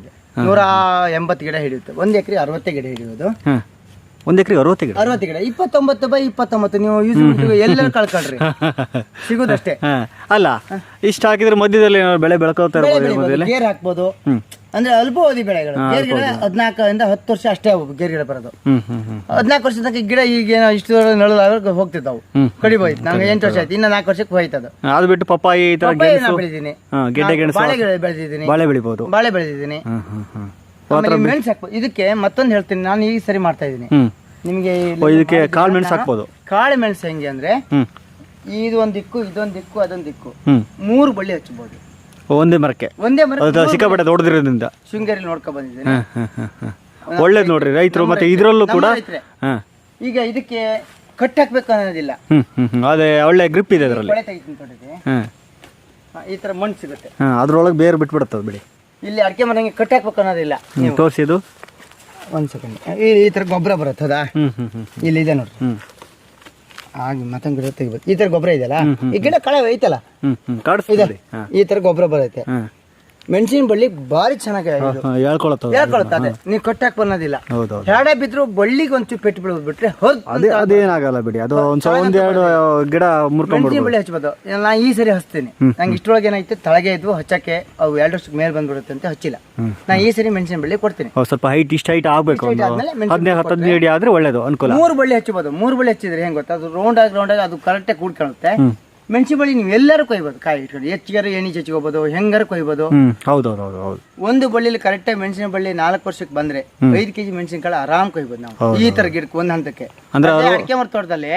ಇದೆ. 180 ಗಿಡ ಹಿಡಿಯುತ್ತೆ. 1 ಎಕರೆ 60 ಗಿಡ ಹಿಡಿಯೋದು. 1 ಎಕರೆ 60 ಗಿಡ. 60 ಗಿಡ 29/29. ನೀವು ಯೂಸ್ ಎಲ್ಲರೂ ಕಳ್ಕೊಳ್ರಿ, ಸಿಗುದಷ್ಟೇ. ಅಲ್ಲ, ಇಷ್ಟ ಹಾಕಿದ್ರೆ ಮಧ್ಯದಲ್ಲಿ ಬೆಳೆ ಬೆಳ್ಕೋತಾರೆ, ಗೇರ್ ಹಾಕ್ಬೋದು. ಅಂದ್ರೆ ಅಲ್ಪಾವಧಿ ಬೆಳೆಗಳು. ಗೇರ್ ಗಿಡ 14 ಇಂದ 10 ವರ್ಷ ಅಷ್ಟೇ ಗೇರ್ ಗಿಡ ಬರೋದು. 14 ವರ್ಷ ತನಕ ಗಿಡ ಈಗ ಇಷ್ಟು ನಳದಾಗ ಹೋಗ್ತಿದ್ದಾವು, ಕಡಿಬೋಯ್ತು. ನಂಗೆ 8 ವರ್ಷ ಆಯ್ತು, ಇನ್ನ 4 ವರ್ಷಕ್ಕೆ ಹೋಯ್ತದ. ಅದು ಬಿಟ್ಟು ಪಪ್ಪಾಯಿ ಬೆಳೆದಿದ್ದೀನಿ, ಬಾಳೆ ಬೆಳೆದಿದ್ದೀನಿ, ಬಾಳೆ ಬೆಳಿಬಹುದು, ಬಾಳೆ ಬೆಳೆದಿದ್ದೀನಿ. ಮೆಣಸು ಹಾಕ್ಬೋದು. ಇದಕ್ಕೆ ಮತ್ತೊಂದು ಹೇಳ್ತೀನಿ, ನಾನು ಈಗ ಸರಿ ಮಾಡ್ತಾ ಇದ್ದೀನಿ ನಿಮ್ಗೆ. ಇದಕ್ಕೆ ಕಾಳು ಮೆಣಸು ಹಾಕ್ಬೋದು. ಕಾಳು ಮೆಣಸು ಹೆಂಗೆ ಅಂದ್ರೆ, ಇದು ಒಂದ್ ದಿಕ್ಕು, ಇದೊಂದ್ ದಿಕ್ಕು, ಅದೊಂದ್ ದಿಕ್ಕು, 3 ಬಳ್ಳಿ ಹಚ್ಚಬಹುದು ಒಂದೇ ಮರಕ್ಕೆ. ಸಿಕ್ಕಾಪಟ್ಟೆ ದೊಡ್ಡದಿರೋದ್ರಿಂದ ಶೃಂಗೇರಿ ನೋಡ್ಕೊಂಡ್ ಬಂದಿದ್ದೀನಿ. ಒಳ್ಳೇದ್ ನೋಡ್ರಿ ರೈತರು. ಮತ್ತೆ ಇದ್ರಲ್ಲೂ ಕೂಡ ಈಗ ಇದಕ್ಕೆ ಕಟ್ ಹಾಕ್ಬೇಕು ಅನ್ನೋದಿಲ್ಲ. ಅದೇ ಒಳ್ಳೆ ಗ್ರಿಪ್ ಇದೆ ಅದರಲ್ಲಿ. ಈ ತರ ಮಣ್ಣು ಸಿಗುತ್ತೆ, ಅದ್ರೊಳಗೆ ಬೇರೆ ಬಿಟ್ಬಿಡುತ್ತದ ಬಿಡಿ. ಇಲ್ಲಿ ಅಡಿಕೆ ಮರಂಗೆ ಕಟ್ ಹಾಕ್ಬೇಕು ಅನ್ನೋದಿಲ್ಲ. ತೋರಿಸಿದು 1 ಸೆಕೆಂಡ್. ಈ ತರ ಗೊಬ್ಬರ ಬರುತ್ತದ, ಇಲ್ಲಿ ಇದೆ ನೋಡ್ರಿ. ಹಾಗೆ ಮತ್ತೊಂದು ಗಿಡ ತೆಗಿಬೇಕು. ಈ ತರ ಗೊಬ್ಬರ ಇದೆಯಲ್ಲ, ಈ ಗಿಡ ಕಳೆ ಐತಲ್ಲ, ಈ ತರ ಗೊಬ್ಬರ ಬರುತ್ತೆ. ಮೆಣಸಿನ ಬಳ್ಳಿ ಬಾರಿ ಚೆನ್ನಾಗಿ ಹೇಳ್ಕೊಳತ್ತೆ. ನೀವು ಕಟ್ಟಾಕ್ ಬನ್ನೋದಿಲ್ಲ. ಹೆಡೆ ಬಿದ್ರು ಬಳ್ಳಿಗೆ ಒಂಚೂರು ಪೆಟ್ಟು ಬೀಳೋದು ಬಿಟ್ರೆ ಅದೇನಾಗಲ್ಲ ಬಿಡಿ. ಅದು ಒಂದೆರಡು ಗಿಡ ಮೆಣಸಿನ ಬಳ್ಳಿ ಹಚ್ಬೋದು. ನಾ ಈ ಸರಿ ಹಚ್ತೀನಿ. ನಂಗೆ ಇಷ್ಟೊಳಗೆ ಏನಾಯ್ತು, ತಳಗೆ ಇದ್ವು ಹಚ್ಚಕ್ಕೆ, ಅವು 2 ವರ್ಷಕ್ಕೆ ಮೇಲೆ ಬಂದ್ಬಿಡುತ್ತೆ ಅಂತ ಹಚ್ಚಿಲ್ಲ. ನಾ ಈ ಸರಿ ಮೆಣಸಿನ ಬಳ್ಳಿ ಕೊಡ್ತೀನಿ. ಸ್ವಲ್ಪ ಹೈಟ್ ಆಗ್ಬೇಕು, 15 ಅಡಿ ಆದ್ರೆ ಒಳ್ಳೇದು, ಅನುಕೂಲ. 3 ಬಳ್ಳಿ ಹಚ್ಚಬಹುದು. 3 ಬಳ್ಳಿ ಹಚ್ಚಿದ್ರೆ ಹೆಂಗ್ ಗೊತ್ತಾ, ಅದು ರೌಂಡ್ ಆಗಿ ಅದು ಕರೆಕ್ಟಾಗಿ ಕೂಡ್ಕೊಳ್ಳುತ್ತೆ. ಮೆಣಸಿನ ಬಳ್ಳಿ ನೀವು ಎಲ್ಲರೂ ಕೊಯ್ಬೋದು, ಕಾಯಿ ಇಟ್ಕೊಂಡು ಹೆಚ್ಚಿಗಾರ ಎಣ್ಣೆ ಚಚ್ಕೋಬಹುದು, ಹೆಂಗಾರ ಕೊಯ್ಬೋದು. ಒಂದು ಬಳ್ಳಿಲಿ ಕರೆಕ್ಟಾಗಿ ಮೆಣಸಿನ ಬಳ್ಳಿ 4 ವರ್ಷಕ್ಕೆ ಬಂದ್ರೆ 5 ಕೆಜಿ ಮೆಣಸಿನಕಾಳು ಆರಾಮ್ ಕೊಯ್ಬೋದು ನಾವು. ಈ ತರ ಗಿಡಕ್ಕೆ ಒಂದ್ ಹಂತಕ್ಕೆ. ಅಡಿಕೆ ಮರ ತೋಟದಲ್ಲಿ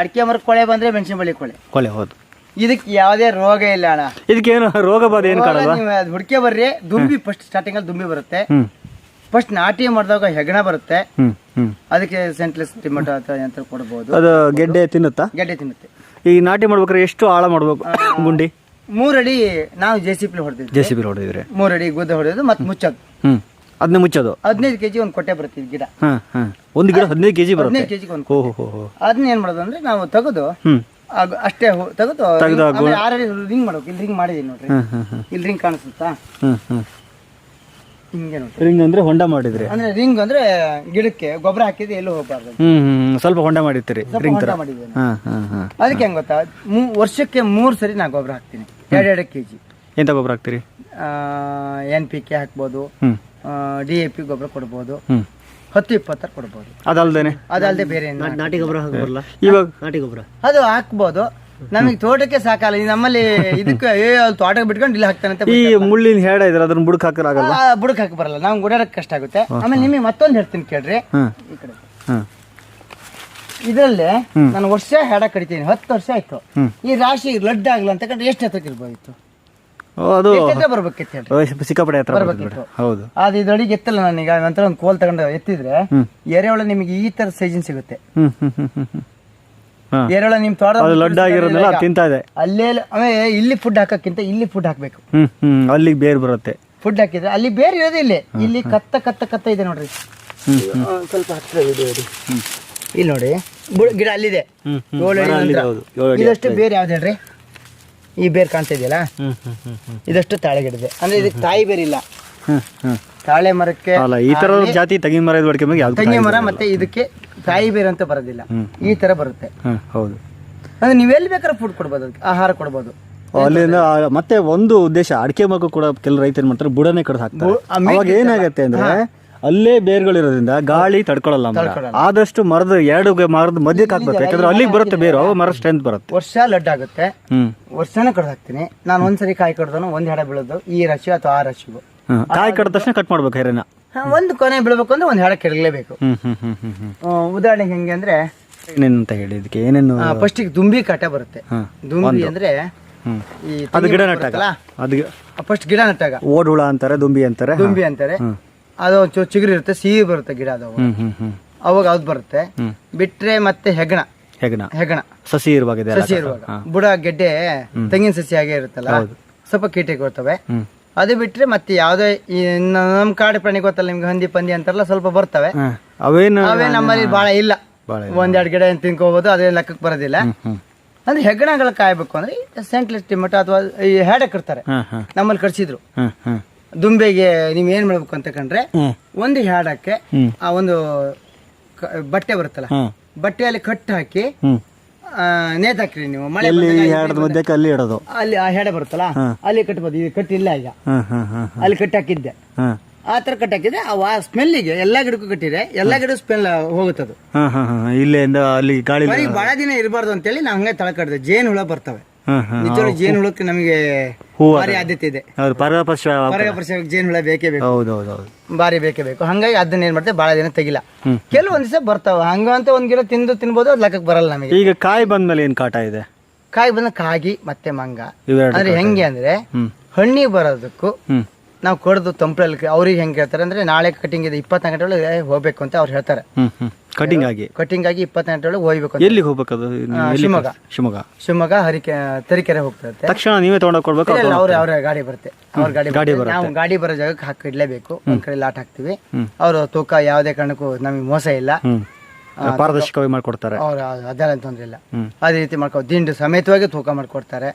ಅಡಿಕೆ ಮರ ಕೊಳೆ ಬಂದ್ರೆ ಮೆಣಸಿನ ಬಳ್ಳಿ ಕೊಳೆ ಹೌದು. ಇದಕ್ಕೆ ಯಾವುದೇ ರೋಗ ಇಲ್ಲ ಅಣ್ಣ. ಇದಕ್ಕೆ ಏನು ರೋಗ ಬಾಧೆ ಏನು ಕಾಣಲ್ಲ. ಹುಡ್ಕೆ ಬರ್ರಿ. ದುಂಬಿ ಫಸ್ಟ್ ಸ್ಟಾರ್ಟಿಂಗ್ ಅಲ್ಲಿ ದುಂಬಿ ಬರುತ್ತೆ. ಫಸ್ಟ್ ನಾಟಿ ಮಾಡಿದಾಗ ಹೆಗಣ ಬರುತ್ತೆ. ಅದಕ್ಕೆ ಸೆಂಟ್ಲೆಸ್ ಟೊಮೆಟೊ ಅಂತ ಕೊಡಬಹುದು. ಅದು ಗೆಡ್ಡೆ ತಿನ್ನುತ್ತಾ? ಗೆಡ್ಡೆ ತಿನ್ನುತ್ತೆ. ಈ ನಾಟಿ ಮಾಡ್ಬೇಕಾದ್ರೆ ಎಷ್ಟು ಆಳ ಮಾಡ್ಬೇಕು ಗುಂಡಿ? 3 ಅಡಿ ನಾವು JCB ಹೊಡೆದಿದ್ವಿ. 3 ಅಡಿ ಗುದ್ದ ಹೊಡೆಯೋದು ಮತ್ತೆ ಮುಚ್ಚೋದು. ಅದನ್ನ ಮುಚ್ಚೋದು 15 kg ಒಂದು ಕೊಟ್ಟೆ ಬರುತ್ತೆ ಈ ಗಿಡ. ಒಂದು ಗಿಡ 15 kg ಬರುತ್ತೆ. 15 kg ಒಂದು. ಅದನ್ನ ಏನ್ ಮಾಡೋದು ಅಂದ್ರೆ ನಾವು ತೆಗೆದು ಅಷ್ಟೇ ತೆಗೆದು ಆಲ್ರೆಡಿ ರಿಂಗ್ ಮಾಡ್ಬೇಕು. ಇಲ್ಲಿ ರಿಂಗ್ ಮಾಡಿದೀನಿ ನೋಡ್ರಿ, ಇಲ್ಲಿ ರಿಂಗ್ ಕಾಣಿಸುತ್ತಾ? ಹಿಂಗೆ ನೋಡ್ರಿ, ರಿಂಗ್ ಅಂದ್ರೆ ಹೊಂಡ ಮಾಡಿದ್ರಿ. ಅಂದ್ರೆ ರಿಂಗ್ ಅಂದ್ರೆ ಗಿಡಕ್ಕೆ ಗೊಬ್ಬರ ಹಾಕಿದ್ರೆ ಎಲ್ಲೂ ಹೋಗ್ಬಾರ್ದು. ಸ್ವಲ್ಪ ಹೊಂಡ ಮಾಡಿರ್ತೀರಿ ರಿಂಗ್ ತರ. ಅದಕ್ಕೆ ಹೆಂಗ್ ಗೊತ್ತಾ, ವರ್ಷಕ್ಕೆ 3 ಸರಿ ನಾ ಗೊಬ್ಬರ ಹಾಕ್ತೀನಿ. 2 kg. ಎಂತ ಗೊಬ್ಬರ ಹಾಕ್ತೀರಿ? NPK ಹಾಕ್ಬೋದು, DAP ಗೊಬ್ಬರ ಕೊಡ್ಬೋದು, 10-20 ಕೊಡ್ಬೋದು. ಅದಲ್ದೆ ಬೇರೆ ನಾಟಿ ಗೊಬ್ಬರ ಹಾಕಬಾರಲ್ಲ ಇವಾಗ? ನಾಟಿ ಗೊಬ್ಬರ ಅದು ಹಾಕ್ಬೋದು. ನಮಗೆ ತೋಟಕ್ಕೆ ಸಾಕಲ್ಲ. ನಮ್ಮಲ್ಲಿ ಇದಕ್ಕೆ ತೋಟಕ್ಕೆ ಬಿಟ್ಕೊಂಡು ಇಲ್ಲಿ ಹಾಕ್ತಾನೆ ಅಂತ. ಈ ಮುಳ್ಳಿನ ಹೇಡ ಇದ್ರೆ ಅದನ್ನ ಬುಡಕ್ ಹಾಕಲಾಗಲ್ಲ? ಬುಡಕ್ ಹಾಕಿ ಬರಲ್ಲ, ನಾವು ಗುಡಾಡಕ್ ಕಷ್ಟ ಆಗುತ್ತೆ. ಆಮೇಲೆ ನಿಮಗೆ ಮತ್ತೊಂದು ಹೇಳ್ತೀನಿ ಕೇಳ್ರಿ. ಈ ಕಡೆ ಇದರಲ್ಲಿ ನಾನು ವರ್ಷ ಹೆಡ ಕಡಿತೀನಿ, 10 ವರ್ಷ ಆಯ್ತು. ಈ ರಾಶಿ ಲಡ್ ಆಗ್ಲ ಅಂತ ಕಂಡ್ರೆ ಎಷ್ಟು ಹತ್ರಕ್ಕೆ ಇರ್ಬೋದಿತ್ತು? ಅದು ಬರ್ಬೇಕಿತ್ತು ಹೇಳ್ರಿ, ಸಿಕ್ಕಾಪಡೆ ಹತ್ರ ಬರ್ಬೇಕಿತ್ತು. ಹೌದು. ಅದು ಇದೊಳಗೆ ಎತ್ತಲ್ಲ. ನಾನೀಗ ನಂತರ ಒಂದು ಕೋಲ್ ತಗೊಂಡು ಎತ್ತಿದ್ರೆ ಎರೆಹುಳ ನಿಮಗೆ ಈ ತರ ಸೈಜಿನ್ ಸಿಗುತ್ತೆ. ಎರೆಹುಳ ನಿಮ್ ತೋಟ ಲಡ್ ಆಗಿರೋದೆಲ್ಲ ತಿಂತಾ ಇದೆ. ಅಲ್ಲೇ ಆಮೇಲೆ ಇಲ್ಲಿ ಫುಡ್ ಹಾಕಕ್ಕಿಂತ ಇಲ್ಲಿ ಫುಡ್ ಹಾಕ್ಬೇಕು. ಅಲ್ಲಿ ಬೇರ್ ಬರುತ್ತೆ. ಫುಡ್ ಹಾಕಿದ್ರೆ ಅಲ್ಲಿ ಬೇರೆ ಇರೋದೇ ಇಲ್ಲಿ ಕತ್ತ ಕತ್ತ ಕತ್ತ ಇದೆ ನೋಡ್ರಿ. ಸ್ವಲ್ಪ ಹತ್ರ ಇಲ್ಲಿ ನೋಡಿ, ಗಿಡ ಅಲ್ಲಿದೆ. 7 ಅಡಿ ಇದಷ್ಟು ಬೇರೆ ಯಾವ್ದು ಹೇಳ್ರಿ? ಈ ಬೇರ್ ಕಾಣ್ತಾ ಇದೆಯಲ್ಲ, ಇದಷ್ಟು ತಾಳೆ ಗಿಡ ಇದೆ. ಅಂದ್ರೆ ಇದಕ್ಕೆ ತಾಯಿ ಬೇರೆ ಇಲ್ಲ. ತಾಳೆ ಮರಕ್ಕೆ ಈ ತರ ಜಾತಿ ತೆಂಗಿನ ಮರ, ತೆಂಗಿನ ಮರ ಮತ್ತೆ ಇದಕ್ಕೆ ತಾಯಿ ಬೇರೆ ಅಂತ ಬರೋದಿಲ್ಲ. ಈ ತರ ಬರುತ್ತೆ. ಹೌದು. ಅಂದ್ರೆ ನೀವೆಲ್ಲಿ ಬೇಕಾದ್ರೆ ಫುಡ್ ಕೊಡ್ಬೋದು, ಅದಕ್ಕೆ ಆಹಾರ ಕೊಡ್ಬೋದು. ಅಲ್ಲಿಂದ ಮತ್ತೆ ಒಂದು ಉದ್ದೇಶ, ಅಡಿಕೆ ಮಗು ಕೂಡ ಕೆಲವು ರೈತರು ಏನ್ ಮಾಡ್ತಾರೆ, ಬುಡನೆ ಕಡ್ದು ಹಾಕ್ತಾರೆ. ಅವಾಗ ಏನಾಗತ್ತೆ ಅಂದ್ರೆ ಅಲ್ಲೇ ಬೇರ್ಗಳಿರೋದ್ರಿಂದ ಗಾಳಿ ತಡ್ಕೊಳ್ಳಲ್ಲ. ಆದಷ್ಟು ಮರದ ಮರದ ಮಧ್ಯಕ್ಕೆ ಹಾಕ್ಬೇಕು, ಯಾಕಂದ್ರೆ ಅಲ್ಲಿಗೆ ಬರುತ್ತೆ ಬೇರು, ಮರ ಸ್ಟ್ರೆಂತ್ ಬರುತ್ತೆ. ವರ್ಷ ಲಡ್ ಆಗುತ್ತೆ. ವರ್ಷನೇ ಕಡ್ದು ಹಾಕ್ತೀನಿ ನಾನು. ಒಂದ್ಸರಿ ಕಾಯಿ ಕಡ್ದನು ಒಂದ್ ಹೆಡ ಬೀಳೋದು ಈ ರಾಶಿ ಅಥವಾ ಆ ರಾಶಿಗೂ. ಕಾಯಿ ಕಡ್ದ ತಕ್ಷಣ ಕಟ್ ಮಾಡ್ಬೇಕು ಹೆರೆನ. ಒಂದು ಕೊನೆ ಬೀಳ್ಬೇಕು ಅಂದ್ರೆ ಒಂದ್ ಹೆಡ ಕೆಡಲೇಬೇಕು. ಉದಾಹರಣೆಗೆ ಹೆಂಗೆ ಅಂದ್ರೆ ಏನೇನಂತ ಹೇಳಿ ಇದಕ್ಕೆ ಏನೇನು? ಫಸ್ಟ್ ದುಂಬಿ ಕಾಟ ಬರುತ್ತೆ. ದುಂಬಿ ಅಂದ್ರೆ ಈ ಗಿಡ ನಟ್ಟಾಗ, ಫಸ್ಟ್ ಗಿಡ ನಟ್ಟಾಗ ಓಡ್ ಹುಳ ಅಂತಾರೆ, ದುಂಬಿ ಅಂತಾರೆ. ಅದು ಚಿಗುರು ಇರುತ್ತೆ, ಸಿಹಿ ಬರುತ್ತೆ ಗಿಡ. ಅದು ಅವಾಗ ಅದು ಬರುತ್ತೆ. ಬಿಟ್ರೆ ಮತ್ತೆ ಹೆಗಣ ಸಸಿ ಇರುವಾಗ ಬುಡ ಗೆಡ್ಡೆ ತೆಂಗಿನ ಸಸಿ ಹಾಗೆ ಇರುತ್ತಲ್ಲ, ಸ್ವಲ್ಪ ಕೀಟಕ್ಕೆ ಬರ್ತವೆ. ಅದು ಬಿಟ್ರೆ ಮತ್ತೆ ಯಾವ್ದೇ ನಮ್ ಕಾಡು ಪ್ರಾಣಿ ಗೊತ್ತಲ್ಲ ನಿಮ್ಗೆ, ಹಂದಿ ಪಂದಿ ಅಂತಾರಲ್ಲ, ಸ್ವಲ್ಪ ಬರ್ತವೆ. ಅವೇ ನಮ್ಮಲ್ಲಿ ಬಾಳ ಇಲ್ಲ. 1-2 ಗಿಡ ತಿನ್ಕೋಬಹುದು, ಅದೇ ಲೆಕ್ಕಕ್ಕೆ ಬರೋದಿಲ್ಲ. ಅಂದ್ರೆ ಹೆಗ್ಗಣಗಳ ಕಾಯ್ಬೇಕು ಅಂದ್ರೆ ಸೆಂಟ್ಲೆಸ್ ಟೊಮೆಟೊ ಅಥವಾ ಈ ಹೆಡಕ್ ಇರ್ತಾರೆ, ನಮ್ಮಲ್ಲಿ ಕರ್ಸಿದ್ರು. ದುಂಬೆಗೆ ನೀವ್ ಏನ್ ಮಾಡ್ಬೇಕು ಅಂತ ಕಂಡ್ರೆ, ಒಂದು ಹೆಡಕ್ಕೆ ಆ ಒಂದು ಬಟ್ಟೆ ಬರುತ್ತಲ್ಲ, ಬಟ್ಟೆಯಲ್ಲಿ ಕಟ್ಟು ಹಾಕಿ ನೇತ್ ಹಾಕ್ರಿ ನೀವು. ಮಳೆ ಅಲ್ಲಿ ಆ ಹೆಡೆ ಬರುತ್ತಲ್ಲ, ಅಲ್ಲಿ ಕಟ್ಬೋದು. ಇದು ಕಟ್ಟಿಲ್ಲ ಈಗ, ಅಲ್ಲಿ ಕಟ್ಟಿ ಹಾಕಿದ್ದೆ. ಆ ತರ ಕಟ್ಟಿ ಹಾಕಿದ್ರೆ ಆ ಸ್ಮೆಲ್ಲಿಗೆ ಎಲ್ಲಾ ಗಿಡಕ್ಕೂ ಕಟ್ಟಿದ್ರೆ ಎಲ್ಲಾ ಗಿಡ ಸ್ಮೆಲ್ ಹೋಗುತ್ತದು. ಅಲ್ಲಿ ಬಹಳ ದಿನ ಇರಬಾರ್ದು ಅಂತೇಳಿ ನಾವು ಹಂಗೆ ತಳ ಕಟ್ಟಿದೆ. ಜೇನು ಹುಳ ಬರ್ತವೆ. ನಿಜವಾಗ್ಲೂ ಜೇನು ಹುಳಕ್ಕೆ ನಮಗೆ ಭಾರಿ ಆದ್ಯತೆ ಇದೆ. ಪರಾಗಸ್ಪರ್ಶ ಜೇನು ಹುಳ ಬೇಕೇ ಬೇಕು, ಬಾರಿ ಬೇಕೇ ಬೇಕು. ಹಂಗಾಗಿ ಅದನ್ನ ಏನ್ ಮಾಡ್ತೇವೆ, ಬಹಳ ದಿನ ತೆಗಿಲ್ಲ. ಕೆಲವೊಂದ್ ದಿವಸ ಬರ್ತಾವ ಹಂಗಂತ ಒಂದ್ ಗಿಡ ತಿನ್ಬೋದು, ಅದು ಲೆಕ್ಕಕ್ಕೆ ಬರಲ್ಲ ನಮಗೆ. ಈಗ ಕಾಯಿ ಬಂದ್ಮೇಲೆ ಏನ್ ಕಾಟ ಇದೆ? ಕಾಯಿ ಬಂದ ಕಾಗಿ ಮತ್ತೆ ಮಂಗ. ಅಂದ್ರೆ ಹೆಂಗೆ ಅಂದ್ರೆ ಹಣ್ಣಿಗೆ ಬರೋದಕ್ಕೂ ನಾವು ಕೊಡೋದು ತಂಪ್ರಲ್ಲಿ ಅವ್ರಿಗೆ ಹೆಂಗ್ ಹೇಳ್ತಾರೆ ಅಂದ್ರೆ, ನಾಳೆ ಕಟಿಂಗ್ ಇದೆ 24 ಗಂಟೆ ಒಳಗೆ ಹೋಗ್ಬೇಕು ಅಂತ ಅವ್ರು ಹೇಳ್ತಾರೆ. ಕಟಿಂಗ್ ಆಗಿ 24 ಗಂಟೆ ಒಳಗೆ ಹೋಗ್ಬೇಕು. ಎಲ್ಲಿ ಹೋಗ್ಬೇಕು ಅದು? ಶಿವಮೊಗ್ಗ ತರೀಕೆರೆ ಹೋಗ್ತದೆ. ತಕ್ಷಣ ನೀವೇ ತಗೊಂಡೋಗಿ ಕೊಡ್ಬೇಕು? ಅವ್ರ ಗಾಡಿ ಬರುತ್ತೆ. ಅವ್ರ ನಾವು ಗಾಡಿ ಬರೋ ಜಾಗಕ್ಕೆ ಹಾಕಿಡ್ಲೇಬೇಕು. ಒಂದ್ ಕಡೆ ಲಾಟ್ ಹಾಕ್ತಿವಿ. ಅವ್ರ ತೂಕ ಯಾವುದೇ ಕಾರಣಕ್ಕೂ ನಮಗೆ ಮೋಸ ಇಲ್ಲ, ಪಾರದರ್ಶಕವಾಗಿ ಮಾಡ್ಕೊಡ್ತಾರೆ. ಅವ್ರು ಅದೆಲ್ಲ ತೊಂದ್ರೆ ಇಲ್ಲ. ಅದೇ ರೀತಿ ಮಾಡ್ಕೊ ದಿಂಡು ಸಮೇತವಾಗಿ ತೂಕ ಮಾಡ್ಕೊಡ್ತಾರೆ.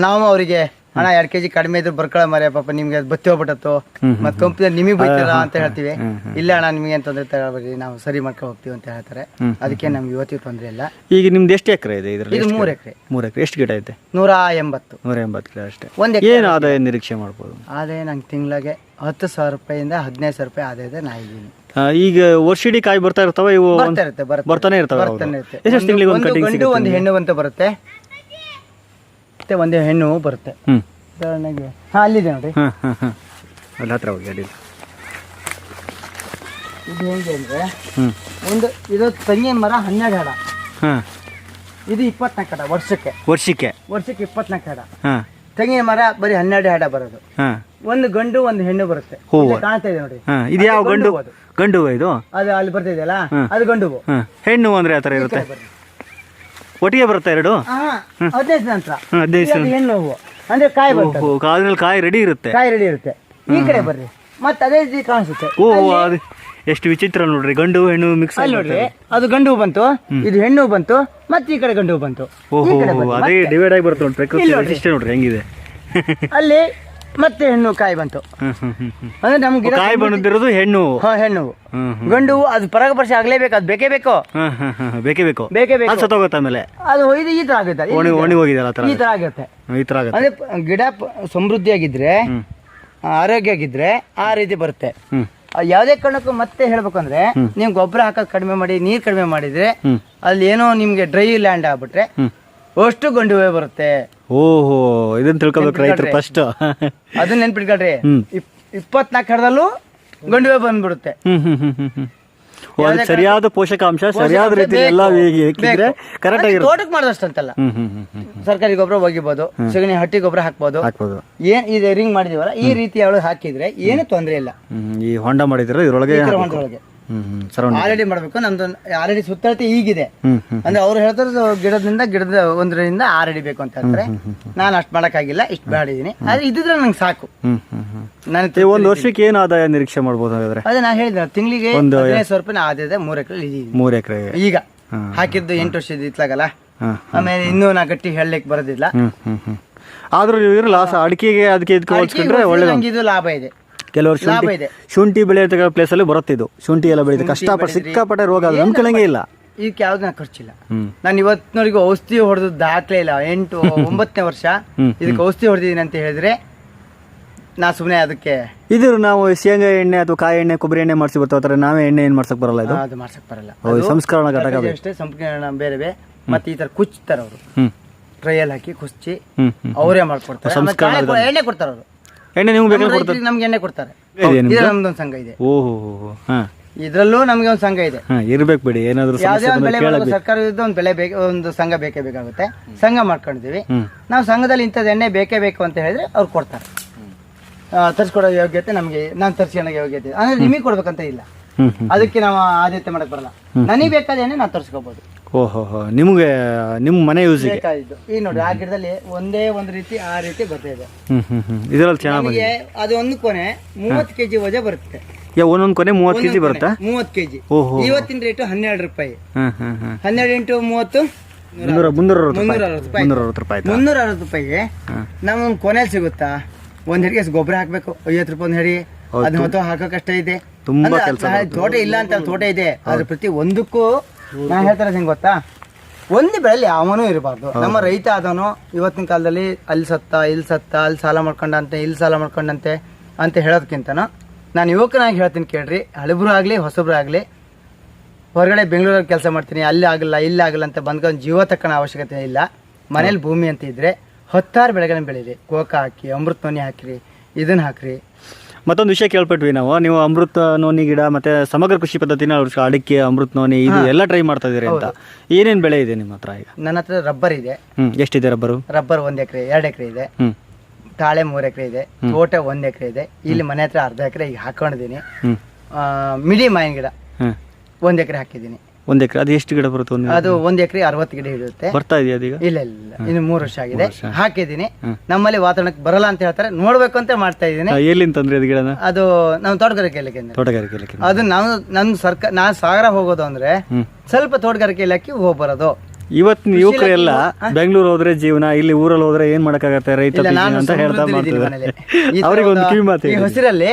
ನಾವು ಅವರಿಗೆ ಹಣ 2 kg ಕಡಿಮೆ ಇದ್ರು ಬರ್ಕೊಳ ಮರೆ ಪಾಪ, ನಿಮ್ಗೆ ಬತ್ತಿ ಹೋಗ್ಬಿಟ್ಟತ್ತು ಮತ್ ಕಂಪ್ನಿ ನಿಮಗೆ ಬೈತಾರ ಅಂತ ಹೇಳ್ತೀವಿ. ಇಲ್ಲ ಅಣ್ಣ ನಿಮ್ಗೆ ಏನ್ ತೊಂದ್ರೆ ತಗೊಳ್ಬೇಡಿ, ನಾವು ಸರಿ ಮಾಡ್ಕೊಂಡು ಹೋಗ್ತೀವಿ ಅಂತ ಹೇಳ್ತಾರೆ. ಅದಕ್ಕೆ ನಮ್ಗೆ ಇವತ್ತಿಗೆ ತೊಂದ್ರೆ ಇಲ್ಲ. ಈಗ ನಿಮ್ದು ಎಷ್ಟು ಎಕರೆ ಇದೆ ಇದರಲ್ಲಿ? ಇದು 3 ಎಕರೆ. 3 ಎಕರೆ. ಎಷ್ಟು ಗಿಡ ಇದೆ? 180 ಗಿಡ ಅಷ್ಟೇ. ಏನು ಆದಾಯ ನಿರೀಕ್ಷೆ ಮಾಡ್ಬೋದು? ಆದಾಯ ನಂಗೆ ತಿಂಗಳಿಗೆ 10,000 ರೂಪಾಯಿಂದ 15,000 ರೂಪಾಯಿ ಆದಾಯ ನಾ ಇದ್ದೀನಿ. ಈಗ ವರ್ಷಿಡೀ ಕಾಯಿ ಬರ್ತಾ ಇರ್ತವೆ? ಇವು ಬರ್ತಾನೆ ಇರ್ತವೆ. ಎಷ್ಟು ತಿಂಗಳಿಗೆ ಒಂದು ಗಂಡು ಒಂದು ಹೆಣ್ಣು ಅಂತ ಬರುತ್ತೆ. ಒಂದು ಹೆಣ್ಣು ಬರುತ್ತೆ. ಉದಾಹರಣೆಗೆ ಅಲ್ಲಿದೆ ನೋಡಿ, ಅಲ್ಲಿ ಹತ್ರ ಹೋಗಿ ಅಡ್ಡಿಲ್ಲ. ಇದು ಹೆಂಗೆ ಅಂದ್ರೆ, ಇದು ತೆಂಗಿನ ಮರ 12 ಹೆಡ, ಇದು 24 ಹೆಡ. ವರ್ಷಕ್ಕೆ 24 ಹೆಡ. ತೆಂಗಿನ ಮರ ಬರೀ 12 ಹೆಡ ಬರೋದು. ಒಂದು ಗಂಡು ಒಂದು ಹೆಣ್ಣು ಬರುತ್ತೆ. ಕಾಣ್ತಾ ಇದೆ ನೋಡಿ, ಇದು ಯಾವ ಗಂಡು? ಗಂಡು ಇದು ಅದು ಅಲ್ಲಿ ಬರ್ತಿದೆಯಲ್ಲ, ಅದು ಗಂಡು. ಹೆಣ್ಣು ಅಂದ್ರೆ ಆ ತರ ಇರುತ್ತೆ, ಒಟ್ಟಿಗೆ ಬರುತ್ತೆ ಎರಡು. 15 ನಂತರ ಹೆಣ್ಣು ಹೂವು ಅಂದ್ರೆ ಕಾಯಿ ಬರ್ತದೆ. ಕಾಯಿ ರೆಡಿ ಇರುತ್ತೆ. ಈ ಕಡೆ ಬರ್ರಿ, ಮತ್ತೆ ಅದೇ ರೀತಿ ಕಾಣಿಸುತ್ತೆ. ಓ ಅದು ಎಷ್ಟು ವಿಚಿತ್ರ ನೋಡ್ರಿ, ಗಂಡು ಹೆಣ್ಣು ಮಿಕ್ಸ್ ಅಲ್ಲಿ ನೋಡ್ರಿ, ಅದು ಗಂಡು ಹೂ ಬಂತು, ಇದು ಹೆಣ್ಣು ಹೂ ಬಂತು, ಮತ್ತೆ ಈ ಕಡೆ ಗಂಡು ಹೂ ಬಂತು. ಓಹೋ ಅದೇ ಡಿವೈಡ್ ಆಗಿ ಬರುತ್ತೆ ನೋಡಿ, ಪ್ರಕೃತಿ ವೈಶಿಷ್ಟ್ಯ ನೋಡ್ರಿ ಹೆಂಗಿದೆ. ಅಲ್ಲಿ ಮತ್ತೆ ಹೆಣ್ಣು ಕಾಯಿ ಬಂತು. ಅಂದ್ರೆ ನಮ್ಗೆ ಕಾಯಿ ಬಂದಿರೋದು ಹೆಣ್ಣು. ಹೆಣ್ಣು ಗಂಡು ಹೂ ಅದು ಪರಾಗಸ್ಪರ್ಶ ಆಗ್ಲೇಬೇಕು, ಅದು ಬೇಕೇ ಬೇಕು, ಬೇಕೇ ಬೇಕು, ಬೇಕೇ ಬೇಕು. ಅದು ಸತ್ತೋಗುತ್ತೆ ಆಮೇಲೆ, ಅದು ಇದು ಈ ತರ ಆಗುತ್ತೆ, ಒಣಗಿ ಹೋಗಿದೆಯಲ್ಲ ಈ ತರ ಆಗುತ್ತೆ. ಈ ತರ ಆಗುತ್ತೆ. ಅಂದ್ರೆ ಗಿಡ ಸಮೃದ್ಧಿಯಾಗಿದ್ರೆ, ಆರೋಗ್ಯ ಆಗಿದ್ರೆ ಆ ರೀತಿ ಬರುತ್ತೆ. ಯಾವುದೇ ಕಾರಣಕ್ಕೂ ಮತ್ತೆ ಹೇಳ್ಬೇಕಂದ್ರೆ, ನೀವು ಗೊಬ್ಬರ ಹಾಕೋದು ಕಡಿಮೆ ಮಾಡಿ, ನೀರ್ ಕಡಿಮೆ ಮಾಡಿದ್ರೆ, ಅಲ್ಲಿ ಏನೋ ನಿಮ್ಗೆ ಡ್ರೈ ಲ್ಯಾಂಡ್ ಆಗ್ಬಿಟ್ರೆ ಅಷ್ಟು ಗಂಡು ಹೂವೇ ಬರುತ್ತೆ. ಓಹೋ ಇದನ್ನ ತಿಳ್ಕೊಬೇಕು ರೈತರು ಫಸ್ಟ್. ಅದನ್ನ ನೆನ್ಪಿಟ್ಕೊಳ್ರಿ, 24 ಹಡದಲ್ಲೂ ಗಂಡು ಹೂವೇ ಬಂದ್ಬಿಡುತ್ತೆ. ಸರಿಯಾದ ಪೋಷಕಾಂಶ ಸರಿಯಾದ ರೀತಿ ಎಲ್ಲ ಕರೆಕ್ಟ್ ಆಗಿ ತೋಟಕ್ಕೆ ಮಾಡಿದಷ್ಟಂತಲ್ಲ, ಸರ್ಕಾರಿ ಗೊಬ್ಬರ ಒಗಿಬಹುದು, ಸಗಣಿ ಹಟ್ಟಿ ಗೊಬ್ಬರ ಹಾಕ್ಬೋದು. ಏನ್ ಇದು ರಿಂಗ್ ಮಾಡಿದೀವಲ್ಲ ಈ ರೀತಿ ಅವಳು ಹಾಕಿದ್ರೆ ಏನು ತೊಂದ್ರೆ ಇಲ್ಲ. ಈ ಹೊಂಡ ಮಾಡಿದ್ರೆ ಇದ್ರೊಳಗೆ ಆಲ್ರೆಡಿ ಮಾಡ್ಬೇಕು. ನಮ್ದು ಆಲ್ರೆಡಿ ಸುತ್ತಳತೆ ಈಗಿದೆ. ಅಂದ್ರೆ ಅವ್ರು ಹೇಳ್ತಾರೆ ಗಿಡದ ಒಂದರಿಂದ 6 ಅಡಿ ಬೇಕು ಅಂತ ಹೇಳ್ತಾರೆ. ನಾನು ಅಷ್ಟು ಮಾಡಕ್ಕಾಗಿಲ್ಲ, ಇಷ್ಟು ಮಾಡಿದೀನಿ. ಆದ್ರೆ ಇದಿದ್ರೆ ನಂಗೆ ಸಾಕು. ನನಗೆ ಒಂದು ವರ್ಷಕ್ಕೆ ಏನು ಆದಾಯ ನಿರೀಕ್ಷೆ ಮಾಡ್ಬೋದು ಹಾಗಾದ್ರೆ? ಅದೇ ನಾನು ಹೇಳಿದ್ರೆ ತಿಂಗಳಿಗೆ 15,000 ರೂಪಾಯಿ ಆದಾಯ 3 ಎಕರೆ ಇದೀನಿ. 3 ಎಕರೆ ಈಗ ಹಾಕಿದ್ದು 8 ವರ್ಷದ ಇತ್ಲಾಗಲ್ಲ, ಆಮೇಲೆ ಇನ್ನೂ ನಾ ಗಟ್ಟಿ ಹೇಳಲಿಕ್ಕೆ ಬರೋದಿಲ್ಲ. ಆದ್ರೂ ಲಾಸ್ ಅಡಿಕೆಗೆ ಅದಕ್ಕೆ ಹೋಲಿಸ್ಕೊಂಡ್ರೆ ಒಳ್ಳೆ ಇದು ಲಾಭ ಇದೆ. ಕೆಲವರು ಶುಂಠಿ ಬೆಳೆಯತಕ್ಕ ಪ್ಲೇಸ್ ಅಲ್ಲಿ ಬರುತ್ತೆ ಇದು. ಶುಂಠಿ ಎಲ್ಲ ಬೆಳೆಯುತ್ತೆ, ಕಷ್ಟಪಟ್ಟು ಸಿಕ್ಕಾಪಟ್ಟೆ ರೋಗ, ಅದು ನಂಬ್ಕೊಳ್ಳಂಗೆ ಇಲ್ಲ. ಇದಕ್ಕೆ ಯಾವ್ದು ನಾನು ಖರ್ಚಿಲ್ಲ. ನಾನು ಇವತ್ತಿನವರೆಗೂ ಔಷಧಿ ಹೊಡೆದು ದಾಖಲೆ ಇಲ್ಲ. 9ನೇ ವರ್ಷ ಇದಕ್ಕೆ ಔಷಧಿ ಹೊಡೆದಿದ್ದೀನಿ ಅಂತ ಹೇಳಿದ್ರೆ ನಾ ಸುಮ್ಮನೆ ಅದಕ್ಕೆ ಇದು ನಾವು ಶೇಂಗಾ ಎಣ್ಣೆ ಅಥವಾ ಕಾಯಿ ಎಣ್ಣೆ ಕೊಬ್ಬರಿ ಎಣ್ಣೆ ಮಾಡಿಸಿ ಬರ್ತಾವ, ನಾವೇ ಎಣ್ಣೆ ಏನ್ ಮಾಡ್ಸಕ್ ಬರಲ್ಲ. ಇದು ಅದು ಮಾಡ್ಸಕ್ ಬರಲ್ಲ. ಸಂಸ್ಕರಣ ಘಟಕ ಅಷ್ಟೇ, ಸಂಸ್ಕರಣ ಬೇರೆ. ಮತ್ತೆ ಈ ತರ ಕುಚ್ತಾರೆ ಅವರು, ಟ್ರೈಯಲ್ಲಿ ಹಾಕಿ ಕುಚ್ಚಿ ಅವರೇ ಮಾಡ್ಕೊಡ್ತಾರೆ. ಎಣ್ಣೆ ಕೊಡ್ತಾರೆ ಅವರು. ಎಣ್ಣೆ ನಿಮ್ಗೆ ಬೇಕಾದ್ರೆ ನಮ್ಗೆ ಎಣ್ಣೆ ಕೊಡ್ತಾರೆ. ನಮ್ದೊಂದು ಸಂಘ ಇದೆ. ಓಹೋ ಇದ್ರಲ್ಲೂ ನಮ್ಗೆ ಒಂದು ಸಂಘ ಇದೆ. ಇರ್ಬೇಕು ಬಿಡಿ, ಏನಾದ್ರು ಯಾವ್ದೇ ಒಂದು ಬೆಳೆ ಸರ್ಕಾರದಿಂದ ಒಂದು ಬೆಳೆ ಒಂದು ಸಂಘ ಬೇಕೇ ಬೇಕಾಗುತ್ತೆ. ಸಂಘ ಮಾಡ್ಕೊಂಡಿದೀವಿ ನಾವು. ಸಂಘದಲ್ಲಿ ಇಂಥದ್ದು ಎಣ್ಣೆ ಬೇಕೇ ಬೇಕು ಅಂತ ಹೇಳಿದ್ರೆ ಅವ್ರು ಕೊಡ್ತಾರೆ. ತರಿಸ್ಕೊಡೋ ಯೋಗ್ಯತೆ ನಮ್ಗೆ, ನಾನು ತರಿಸ್ಕೊಳ್ಳೋ ಯೋಗ್ಯತೆ ಅಂದ್ರೆ ನಿಮಗೆ ಕೊಡ್ಬೇಕಂತ ಇಲ್ಲ. ಅದಕ್ಕೆ ನಾವು ಆದ್ಯತೆ ಮಾಡಕ್ ಬರಲ್ಲ. ನನಗೆ ಬೇಕಾದ ಎಣ್ಣೆ ನಾವು ತರಿಸ್ಕೋಬಹುದು. ಓಹೋ ನಿಮ್ಗೆ ನಿಮ್ಮ ಮನೆ ಯೂಸ್ ಬೇಕಾಗಿದ್ದು ಈ ನೋಡಿ, ಆ ಗಿಡದಲ್ಲಿ ಒಂದೇ ಒಂದು ರೀತಿ ಆ ರೀತಿ ಬರ್ತಾ ಇದೆ. ಇದರಲ್ಲಿ ಚೆನ್ನಾಗಿ ಅದು ಒಂದು ಕೊನೆ 30 kg ವಜೆ ಬರುತ್ತೆ. ಒಂದೊಂದು ಕೊನೆ 30 kg ಬರುತ್ತಾ? 30 kg. ಇವತ್ತಿನ ರೇಟು 12 ರೂಪಾಯಿ. 12 × 30 360 ರೂಪಾಯಿ. 360 ರೂಪಾಯಿಗೆ ನಮ್ಗೆ ಕೊನೆಯಲ್ಲಿ ಸಿಗುತ್ತಾ? ಒಂದ್ ಹೆಡಿಗೆ ಗೊಬ್ಬರ ಹಾಕ್ಬೇಕು, 50 ರೂಪಾಯಿ ಒಂದ್ ಹೆಡಿ. ಅದ್ ಹೊತ್ತು ಹಾಕಕ್ಕಷ್ಟೇ ಇದೆ. ತೋಟ ಇಲ್ಲ ಅಂತ ತೋಟ ಇದೆ, ಅದ್ರ ಪ್ರತಿ ಒಂದಕ್ಕೂ ನಾನು ಹೇಳ್ತಾರೆ ಹೆಂಗ್ ಗೊತ್ತಾ, ಒಂದು ಬೆಳೆಯಲ್ಲಿ ಯಾವನೂ ಇರಬಾರ್ದು. ನಮ್ಮ ರೈತ ಆದವನು ಇವತ್ತಿನ ಕಾಲದಲ್ಲಿ ಅಲ್ಲಿ ಸತ್ತ, ಇಲ್ಲಿ ಸತ್ತ, ಅಲ್ಲಿ ಸಾಲ ಮಾಡ್ಕೊಂಡಂತೆ, ಇಲ್ಲಿ ಸಾಲ ಮಾಡ್ಕೊಂಡಂತೆ ಅಂತ ಹೇಳೋದಕ್ಕಿಂತನೂ ನಾನು ಯುವಕನಾಗಿ ಹೇಳ್ತೀನಿ ಕೇಳ್ರಿ. ಹಳಬ್ರು ಆಗಲಿ ಹೊಸಬ್ರು ಆಗಲಿ, ಹೊರಗಡೆ ಬೆಂಗಳೂರಲ್ಲಿ ಕೆಲಸ ಮಾಡ್ತೀನಿ, ಅಲ್ಲಿ ಆಗಲ್ಲ ಇಲ್ಲಿ ಆಗಲ್ಲ ಅಂತ ಬಂದ್ಕೊಂಡು ಜೀವ ತಕ್ಕನ ಅವಶ್ಯಕತೆ ಇಲ್ಲ. ಮನೇಲಿ ಭೂಮಿ ಅಂತ ಇದ್ರೆ 10 ಬೆಳೆಗಳನ್ನ ಬೆಳೀರಿ. ಕೋಕ ಹಾಕಿ, ಅಮೃತ ನೋನಿ ಹಾಕಿರಿ, ಇದನ್ನ ಹಾಕ್ರಿ. ಮತ್ತೊಂದು ವಿಷಯ ಕೇಳ್ಪಟ್ವಿ ನಾವು, ನೀವು ಅಮೃತ ನೋನಿ ಗಿಡ ಮತ್ತೆ ಸಮಗ್ರ ಕೃಷಿ ಪದ್ಧತಿನ ಅಡಿಕೆ, ಅಮೃತ ನೋನಿ ಇದು ಎಲ್ಲ ಟ್ರೈ ಮಾಡ್ತಾ ಇದೀರಿ ಅಂತ. ಏನೇನ್ ಬೆಳೆ ಇದೆ ನಿಮ್ಮ ಹತ್ರ ಈಗ? ನನ್ನ ಹತ್ರ ರಬ್ಬರ್ ಇದೆ. ಎಷ್ಟಿದೆ ರಬ್ಬರು? ರಬ್ಬರ್ 1 ಎಕರೆ 2 ಎಕರೆ ಇದೆ. ತಾಳೆ 3 ಎಕರೆ ಇದೆ. ತೋಟ 1 ಎಕರೆ ಇದೆ. ಇಲ್ಲಿ ಮನೆ ಹತ್ರ 1/2 ಎಕರೆ ಈಗ ಹಾಕೊಂಡಿದ್ದೀನಿ. ಮಿಡಿ ಮಾವಿನ ಗಿಡ 1 ಎಕರೆ ಹಾಕಿದ್ದೀನಿ. 1 ಎಕರೆ ಅದು ಎಷ್ಟು ಗಿಡ ಬರುತ್ತೆ? ಅದು 1 ಎಕರೆ 60 ಗಿಡ ಇರುತ್ತೆ. ಬರ್ತಾ ಇದೆಯಾ ಅದೀಗ? ಇಲ್ಲ ಇನ್ನು 3 ವರ್ಷ ಆಗಿದೆ ಹಾಕಿದ್ದೀನಿ. ನಮ್ಮಲ್ಲಿ ವಾತಾವರಣಕ್ಕೆ ಬರಲ್ಲ ಅಂತ ಹೇಳ್ತಾರೆ, ನೋಡ್ಬೇಕು ಅಂತ ಮಾಡ್ತಾ ಇದ್ದೀನಿ. ಎಲ್ಲಿಂದ ತಂದ್ರಿ ಅದು ಗಿಡನ? ಅದು ನಾವು ತೋಟಗಾರಿಕೆ ಇಲಾಖೆ. ಅದು ನಾನು ಸರ್ಕಾರ ನಾನು ಸಾಗರ ಹೋಗೋದು ಅಂದ್ರೆ ಸ್ವಲ್ಪ ತೋಟಗಾರಿಕೆ ಇಲಾಖೆ ಹೋಗ್ಬರೋದು. ಇವತ್ತಿನ ಯುವಕರೆಲ್ಲ ಬೆಂಗಳೂರು ಹೋದ್ರೆ ಜೀವನ, ಇಲ್ಲಿ ಊರಲ್ಲಿ ಹೋದ್ರೆ ಏನ್ ಮಾಡಕ್ಕಾಗತ್ತೆ ರೈತ ಅಂತ ಹೇಳ್ತಾ ಮಾಡ್ತಾರೆ. ಅವ್ರಿಗೆ ಒಂದು ಕಿವಿ ಮಾತು. ಈ ಹಸಿರಲ್ಲಿ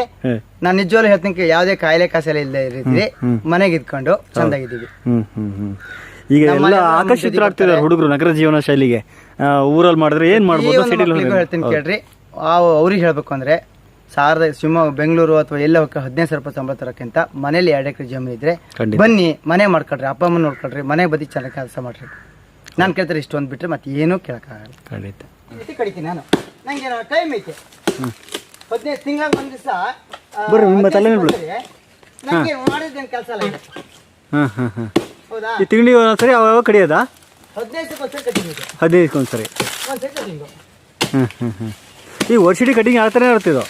ನಾನು ನಿಜವಾಗ್ಲೂ ಹೇಳ್ತೀನಿ, ಯಾವ್ದೇ ಕಾಯಿಲೆ ಕಾಸಲೆ ಇಲ್ಲದೆ ಇರ್ತೀವಿ, ಮನೆಗೆ ಇದ್ಕೊಂಡು ಚಂದಾಗಿದ್ದೀವಿ. ಈಗ ಎಲ್ಲ ಆಕರ್ಷಿತರಾಗ್ತಿದ್ದಾರೆ ಹುಡುಗರು ನಗರ ಜೀವನ ಶೈಲಿಗೆ. ಊರಲ್ಲಿ ಮಾಡಿದ್ರೆ ಏನ್ ಮಾಡ್ಬೋದು? ಹೇಳ್ತೀನಿ ಕೇಳ್ರಿ, ಅವ್ರಿಗೆ ಹೇಳ್ಬೇಕು ಅಂದ್ರೆ ಶಿವಮೊಗ್ಗ, ಬೆಂಗಳೂರು ಅಥವಾ ಎಲ್ಲ 15,000 ರೂಪಾಯಿ ಸಂಬಳ ತರಕ್ಕಿಂತ ಮನೇಲಿ 2 ಎಕರೆ ಜಮೀನು ಇದ್ರೆ ಬನ್ನಿ, ಮನೆ ಮಾಡ್ಕೊಳ್ರಿ, ಅಪ್ಪ ಅಮ್ಮ ನೋಡ್ಕೊಳ್ರಿ, ಮನೆ ಬದಿ ಚೆನ್ನಾಗಿ ಕೆಲಸ ಮಾಡ್ರಿ. ನಾನು ಕೇಳ್ತಾರೆ ಇಷ್ಟೊಂದು ಬಿಟ್ರೆ ಮತ್ತೆ ಏನೂ ಕೇಳಕ್ಕಾಗಲ್ಲ. ಕಡಿತೀನಿ ನಾನು, ನಂಗೆ ಟೈಮ್ ಐತೆ. 15 ತಿಂಗಳ ಒಂದು ದಿವಸ ನಂಗೆ ಮಾಡಿದ್ದೇನು ಕೆಲಸ ಅಲ್ಲ ಇದೆ. ಹೌದಾ? ತಿಂಡಿ ಒಂದ್ಸರಿ ಅವಾಗ ಕಡಿಯೋದಾ? 15 ಕಟಿಂಗ್ ಇದೆ. 15 ಒಂದ್ಸರಿ ಕಟಿಂಗು. ಈ ವರ್ಷಿಡಿ ಕಟಿಂಗ್ ಯಾವ ಥರ ಇರ್ತಿದ್ದು?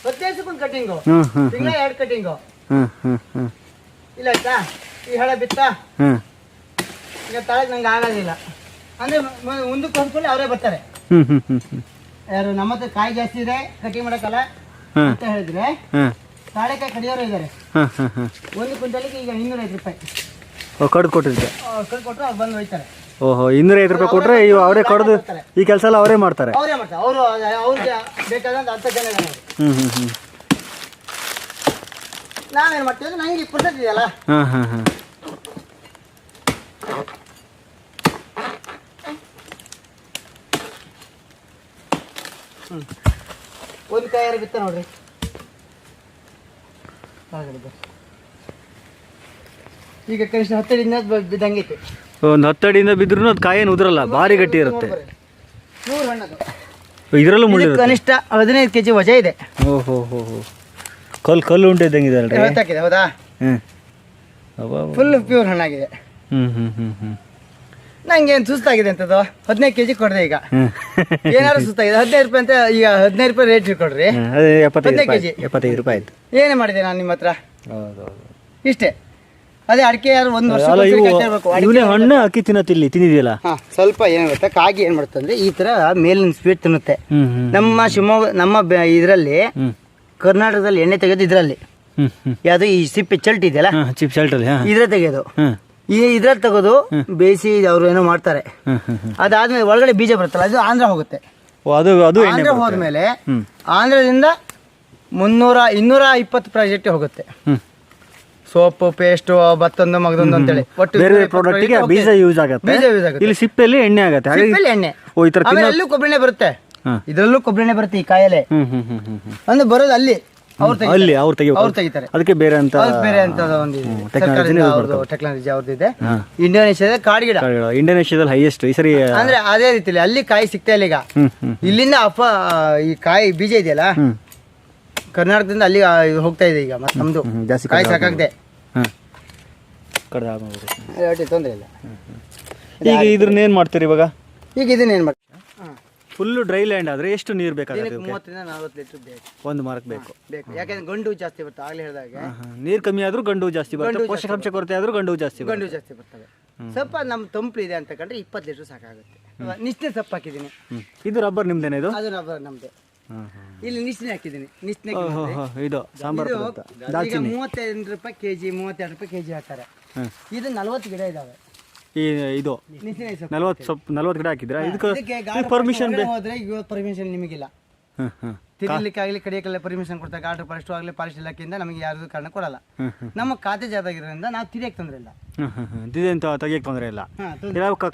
15 ಕಟಿಂಗು, ತಿಂಗಳ 2 ಕಟಿಂಗು. ಇಲ್ಲ ಆಯ್ತಾ? ಈ ಹಳೆ ಬಿತ್ತ ಈಗ ತಳಗ್ ನಂಗೆ ಆಗೋದಿಲ್ಲ ಅಂದ್ರೆ ಮುಂದಕ್ಕೆ ಹೊಂದ್ಕೊಳ್ಳಿ ಅವರೇ ಬರ್ತಾರೆ. ಯಾರು ನಮ್ಮ ಹತ್ರ ಕಾಯಿ ಜಾಸ್ತಿ ಇದೆ ಕಟಿಂಗ್ ಮಾಡಕ್ಕಲ್ಲ ಅಂತ ಹೇಳಿದ್ರೆ ತಾಳೆಕಾಯಿ ಕಡಿಯೋರು ಇದ್ದಾರೆ. ಹಾಂ ಹಾಂ ಹಾಂ. ಒಂದು ಕ್ವಿಂಟಲಿಗೆ ಈಗ 205 ರೂಪಾಯಿ ಕಡ್ದು ಕೊಟ್ಟಿದ್ದೆ. ಕೊಟ್ಟರು ಅವ್ರು ಬಂದು ಹೋಯ್ತಾರೆ. ಓಹೋ, 205 ರೂಪಾಯಿ ಕೊಟ್ಟರೆ ಇವು ಅವರೇ ಕಡ್ದು ಈ ಕೆಲಸ ಎಲ್ಲ ಅವರೇ ಮಾಡ್ತಾರೆ. ಅವರೇ ಮಾಡ್ತಾರೆ. ಅವ್ರಿಗೆ ಬೇಕಾದಂತ 10 ಜನ ಇದ್ದಾರೆ. ಹ್ಞೂ ಹ್ಞೂ ಹ್ಞೂ. ನಾವೇನು ಮಾಡ್ತೀವಿ ಅಂದ್ರೆ ನನಗೆ 20% ಇದೆಯಲ್ಲ. ಹಾಂ ಹಾಂ ಹಾಂ. ಒಂದು ಕಾಯಾರು ಬಿತ್ತ ನೋಡ್ರಿ. ಈಗ ಕನಿಷ್ಠ 10 ಅಡಿಯಿಂದ ಬಿದ್ದಂಗೈತೆ. ಒಂದು 10 ಅಡಿಯಿಂದ ಬಿದ್ರೂ ಅದು ಕಾಯೇನು ಉದುರಲ್ಲ, ಭಾರಿ ಗಟ್ಟಿ ಇರುತ್ತೆ. 100 ಹಣ್ಣದು. ಇದರಲ್ಲೂ ಮುಳ್ಳು ಕನಿಷ್ಠ 15 kg ವಜೆ ಇದೆ. ಓಹೋ ಹೋ ಹೋ. ಕಲ್ಲು ಉಂಟೆ ಇದ್ದಂಗೆ ಇದೆ ಅಲ್ರಿ. ಹಾಕಿದೆ ಹೌದಾ? ಹ್ಞೂ. ಫುಲ್ ಪ್ಯೂರ್ ಹಣ್ಣಾಗಿದೆ. ಹ್ಞೂ ಹ್ಞೂ ಹ್ಞೂ ಹ್ಞೂ. ನಂಗೆ ಏನು ಸುಸ್ತಾಗಿದೆ ಅಂತದ್ದು 15 kg ಕೊಡ್ದೆ ಈಗ. ಏನಾದ್ರು ಸುಸ್ತಾಗಿದೆ 15 ರೂಪಾಯಿ ಅಂತ. ಈಗ 15 ರೂಪಾಯಿ ರೇಟ್ ಕೊಡ್ರಿ. ಅದೇ 75 ರೂಪಾಯಿ ಆಯ್ತು. ಏನೇ ಮಾಡಿದೆ ನಾನು ನಿಮ್ಮ ಹತ್ರ? ಹೌದು. ಇಷ್ಟೇ. ಅದೇ ಅಡಿಕೆ ಯಾರು ಒಂದು ವರ್ಷ ಇವನೇ ಹಣ್ಣು ಅಕ್ಕಿ ತಿನ್ನಿದೆಯಲ್ಲ. ಸ್ವಲ್ಪ ಏನಾಗುತ್ತೆ, ಕಾಗಿ ಏನ್ ಮಾಡುತ್ತೆ ಅಂದ್ರೆ ಈ ತರ ಮೇಲಿನ ಸ್ವೀಟ್ ತಿನ್ನುತ್ತೆ. ನಮ್ಮ ಶಿವಮೊಗ್ಗ ನಮ್ಮ ಇದರಲ್ಲಿ ಕರ್ನಾಟಕದಲ್ಲಿ ಎಣ್ಣೆ ತೆಗೆದು ಇದರಲ್ಲಿ ಯಾವ್ದು ಈ ಸಿಪ್ಪೆ ಚಲ್ಟ್ ಇದೆಯಲ್ಲ, ಚಿಪ್ ಶಲ್ಟಲ್ಲಿ ಇದ್ರ ತೆಗೆಯೋದು. ಇದ್ರಲ್ಲಿ ತೆಗೆದು ಬೇಯಿಸಿ ಅವ್ರು ಏನೋ ಮಾಡ್ತಾರೆ. ಅದಾದ್ಮೇಲೆ ಒಳಗಡೆ ಬೀಜ ಬರುತ್ತಲ್ಲ, ಅದು ಆಂಧ್ರ ಹೋಗುತ್ತೆ. ಆಂಧ್ರ ಹೋದ್ಮೇಲೆ ಆಂಧ್ರದಿಂದ 220 ಪ್ರಾಜೆಕ್ಟ್ ಹೋಗುತ್ತೆ. ಸೋಪ್, ಪೇಸ್ಟ್, ಮತ್ತೊಂದು ಮಗದೊಂದು ಅಂತೇಳಿ ಒಟ್ಟು ಬೇರೆ ಪ್ರಾಡಕ್ಟ್ಗೆ ಬೀಜ ಯೂಸ್ ಆಗುತ್ತೆ. ಇಲ್ಲಿ ಸಿಪ್ಪೆಯಲ್ಲಿ ಎಣ್ಣೆ ಆಗುತ್ತೆ. ಸಿಪ್ಪೆಯಲ್ಲಿ ಎಣ್ಣೆ. ಅಲ್ಲೂ ಕೊಬ್ಬರಿನೇ ಬರುತ್ತೆ, ಇದ್ರಲ್ಲೂ ಕೊಬ್ಬರಿನೇ ಬರುತ್ತೆ ಈ ಕಾಯಲ್ಲೇ. ಅಂದ್ರೆ ಬರೋದು ಅಲ್ಲಿ ಅವ್ರು ತೆಗಿತಾರೆ. ಅದಕ್ಕೆ ಬೇರೆ ಅಂತ ಒಂದು ಟೆಕ್ನಾಲಜಿ ಅವ್ರದ್ದು ಇದೆ. ಇಂಡೋನೇಷ್ಯಾದ ಕಾಡ್ಗಿಡ, ಇಂಡೋನೇಷ್ಯಾದಲ್ಲಿ ಹೈಯೆಸ್ಟ್ ಈ ಸರಿ. ಅಂದ್ರೆ ಅದೇ ರೀತಿಲಿ ಅಲ್ಲಿ ಕಾಯಿ ಸಿಗ್ತಾ ಇಲ್ಲ ಈಗ. ಇಲ್ಲಿಂದ ಈ ಕಾಯಿ ಬೀಜ ಇದೆಯಲ್ಲ, ಕರ್ನಾಟಕದಿಂದ ಅಲ್ಲಿ ಹೋಗ್ತಾ ಇದೆ ಈಗ. ಮತ್ತೆ ನಮ್ದು ಕಾಯಿ ಸಾಕಾಗದೆ ತೊಂದರೆ ಇಲ್ಲ. ಈಗ ಇದ್ರನ್ನ ಏನ್ ಮಾಡ್ತೀರಿ ಇವಾಗ? ಈಗ ಇದನ್ನ ಏನ್ ಮಾಡ್ತೀವಿ? ಫುಲ್ ಡ್ರೈ ಲ್ಯಾಂಡ್ ಆದ್ರೆ ಎಷ್ಟು ನೀರು ಬೇಕಾಗುತ್ತೆ? 30 ರಿಂದ 40 ಲೀಟರ್ ಬೇಕು. ಒಂದು ಮಾರ್ಕ್ ಬೇಕು. ಯಾಕಂದ್ರೆ ಗಂಡು ಜಾಸ್ತಿ ಬರ್ತದೆ. ಆಗ್ಲೇ ಹೇಳಿದಾಗ ನೀರು ಕಮ್ಮಿ ಆದ್ರೂ ಗಂಡು ಜಾಸ್ತಿ ಬರ್ತದೆ, ಪೋಷಕಾಂಶ ಕೊರತೆ ಆದ್ರೂ ಗಂಡು ಜಾಸ್ತಿ ಬರ್ತವೆ. ಸ್ವಲ್ಪ ನಮ್ ತಂಪು ಇದೆ ಅಂತ ಕಂಡ್ರೆ 20 ಲೀಟರ್ ಸಾಕಾಗುತ್ತೆ. ನಿಶ್ನೆ ಸೊಪ್ಪು ಹಾಕಿದೀನಿ. ಇದು ರಬ್ಬರ್ ನಿಮ್ದೇನೆ? ಇದು ಅದು ರಬ್ಬರ್ ನಮ್ದೆ. ಇಲ್ಲಿ ನಿಶ್ನೆ ಹಾಕಿದೀನಿ. ನಿಶ್ನೆ ಇದು ಸಾಂಬಾರ್ 35 ರೂಪಾಯಿ ಕೆಜಿ, 32 ರೂಪಾಯಿ ಕೆಜಿ ಹಾಕ್ತಾರೆ. ಇದು 40 ಗಿಡ ಇದಾವೆ. ಇದು 40 ಗಿಡ ಹಾಕಿದ್ರ? ಇದಕ್ಕೆ ಪರ್ಮಿಷನ್ ಹೋದ್ರೆ ಇವತ್ತು ಪರ್ಮಿಷನ್ ನಿಮಗಿಲ್ಲ. ತಿರ್ಲಿಕ್ಕಾಗಲಿ ಕಡಿಯಕ್ಕೆಲ್ಲ ಪರ್ಮಿಷನ್ ಕೊಡ್ತಾರೆ. ಗಾರ್ಡರ್ ಫಾರೆಸ್ಟ್ ಆಗಲಿ ಫಾರೆಸ್ಟ್ ಇಲಾಖೆಯಿಂದ ನಮಗೆ ಯಾರು ಕಾರಣ ಕೊಡಲ್ಲ. ನಮ್ಮ ಖಾತೆ ಜಾಗದಾಗಿರೋದ್ರಿಂದ ನಾವು ತಿರಿಯಕ್ ತೊಂದ್ರೆ ಇಲ್ಲ. ತೆಗಿಯಕ್ ತೊಂದ್ರೆ ಇಲ್ಲ.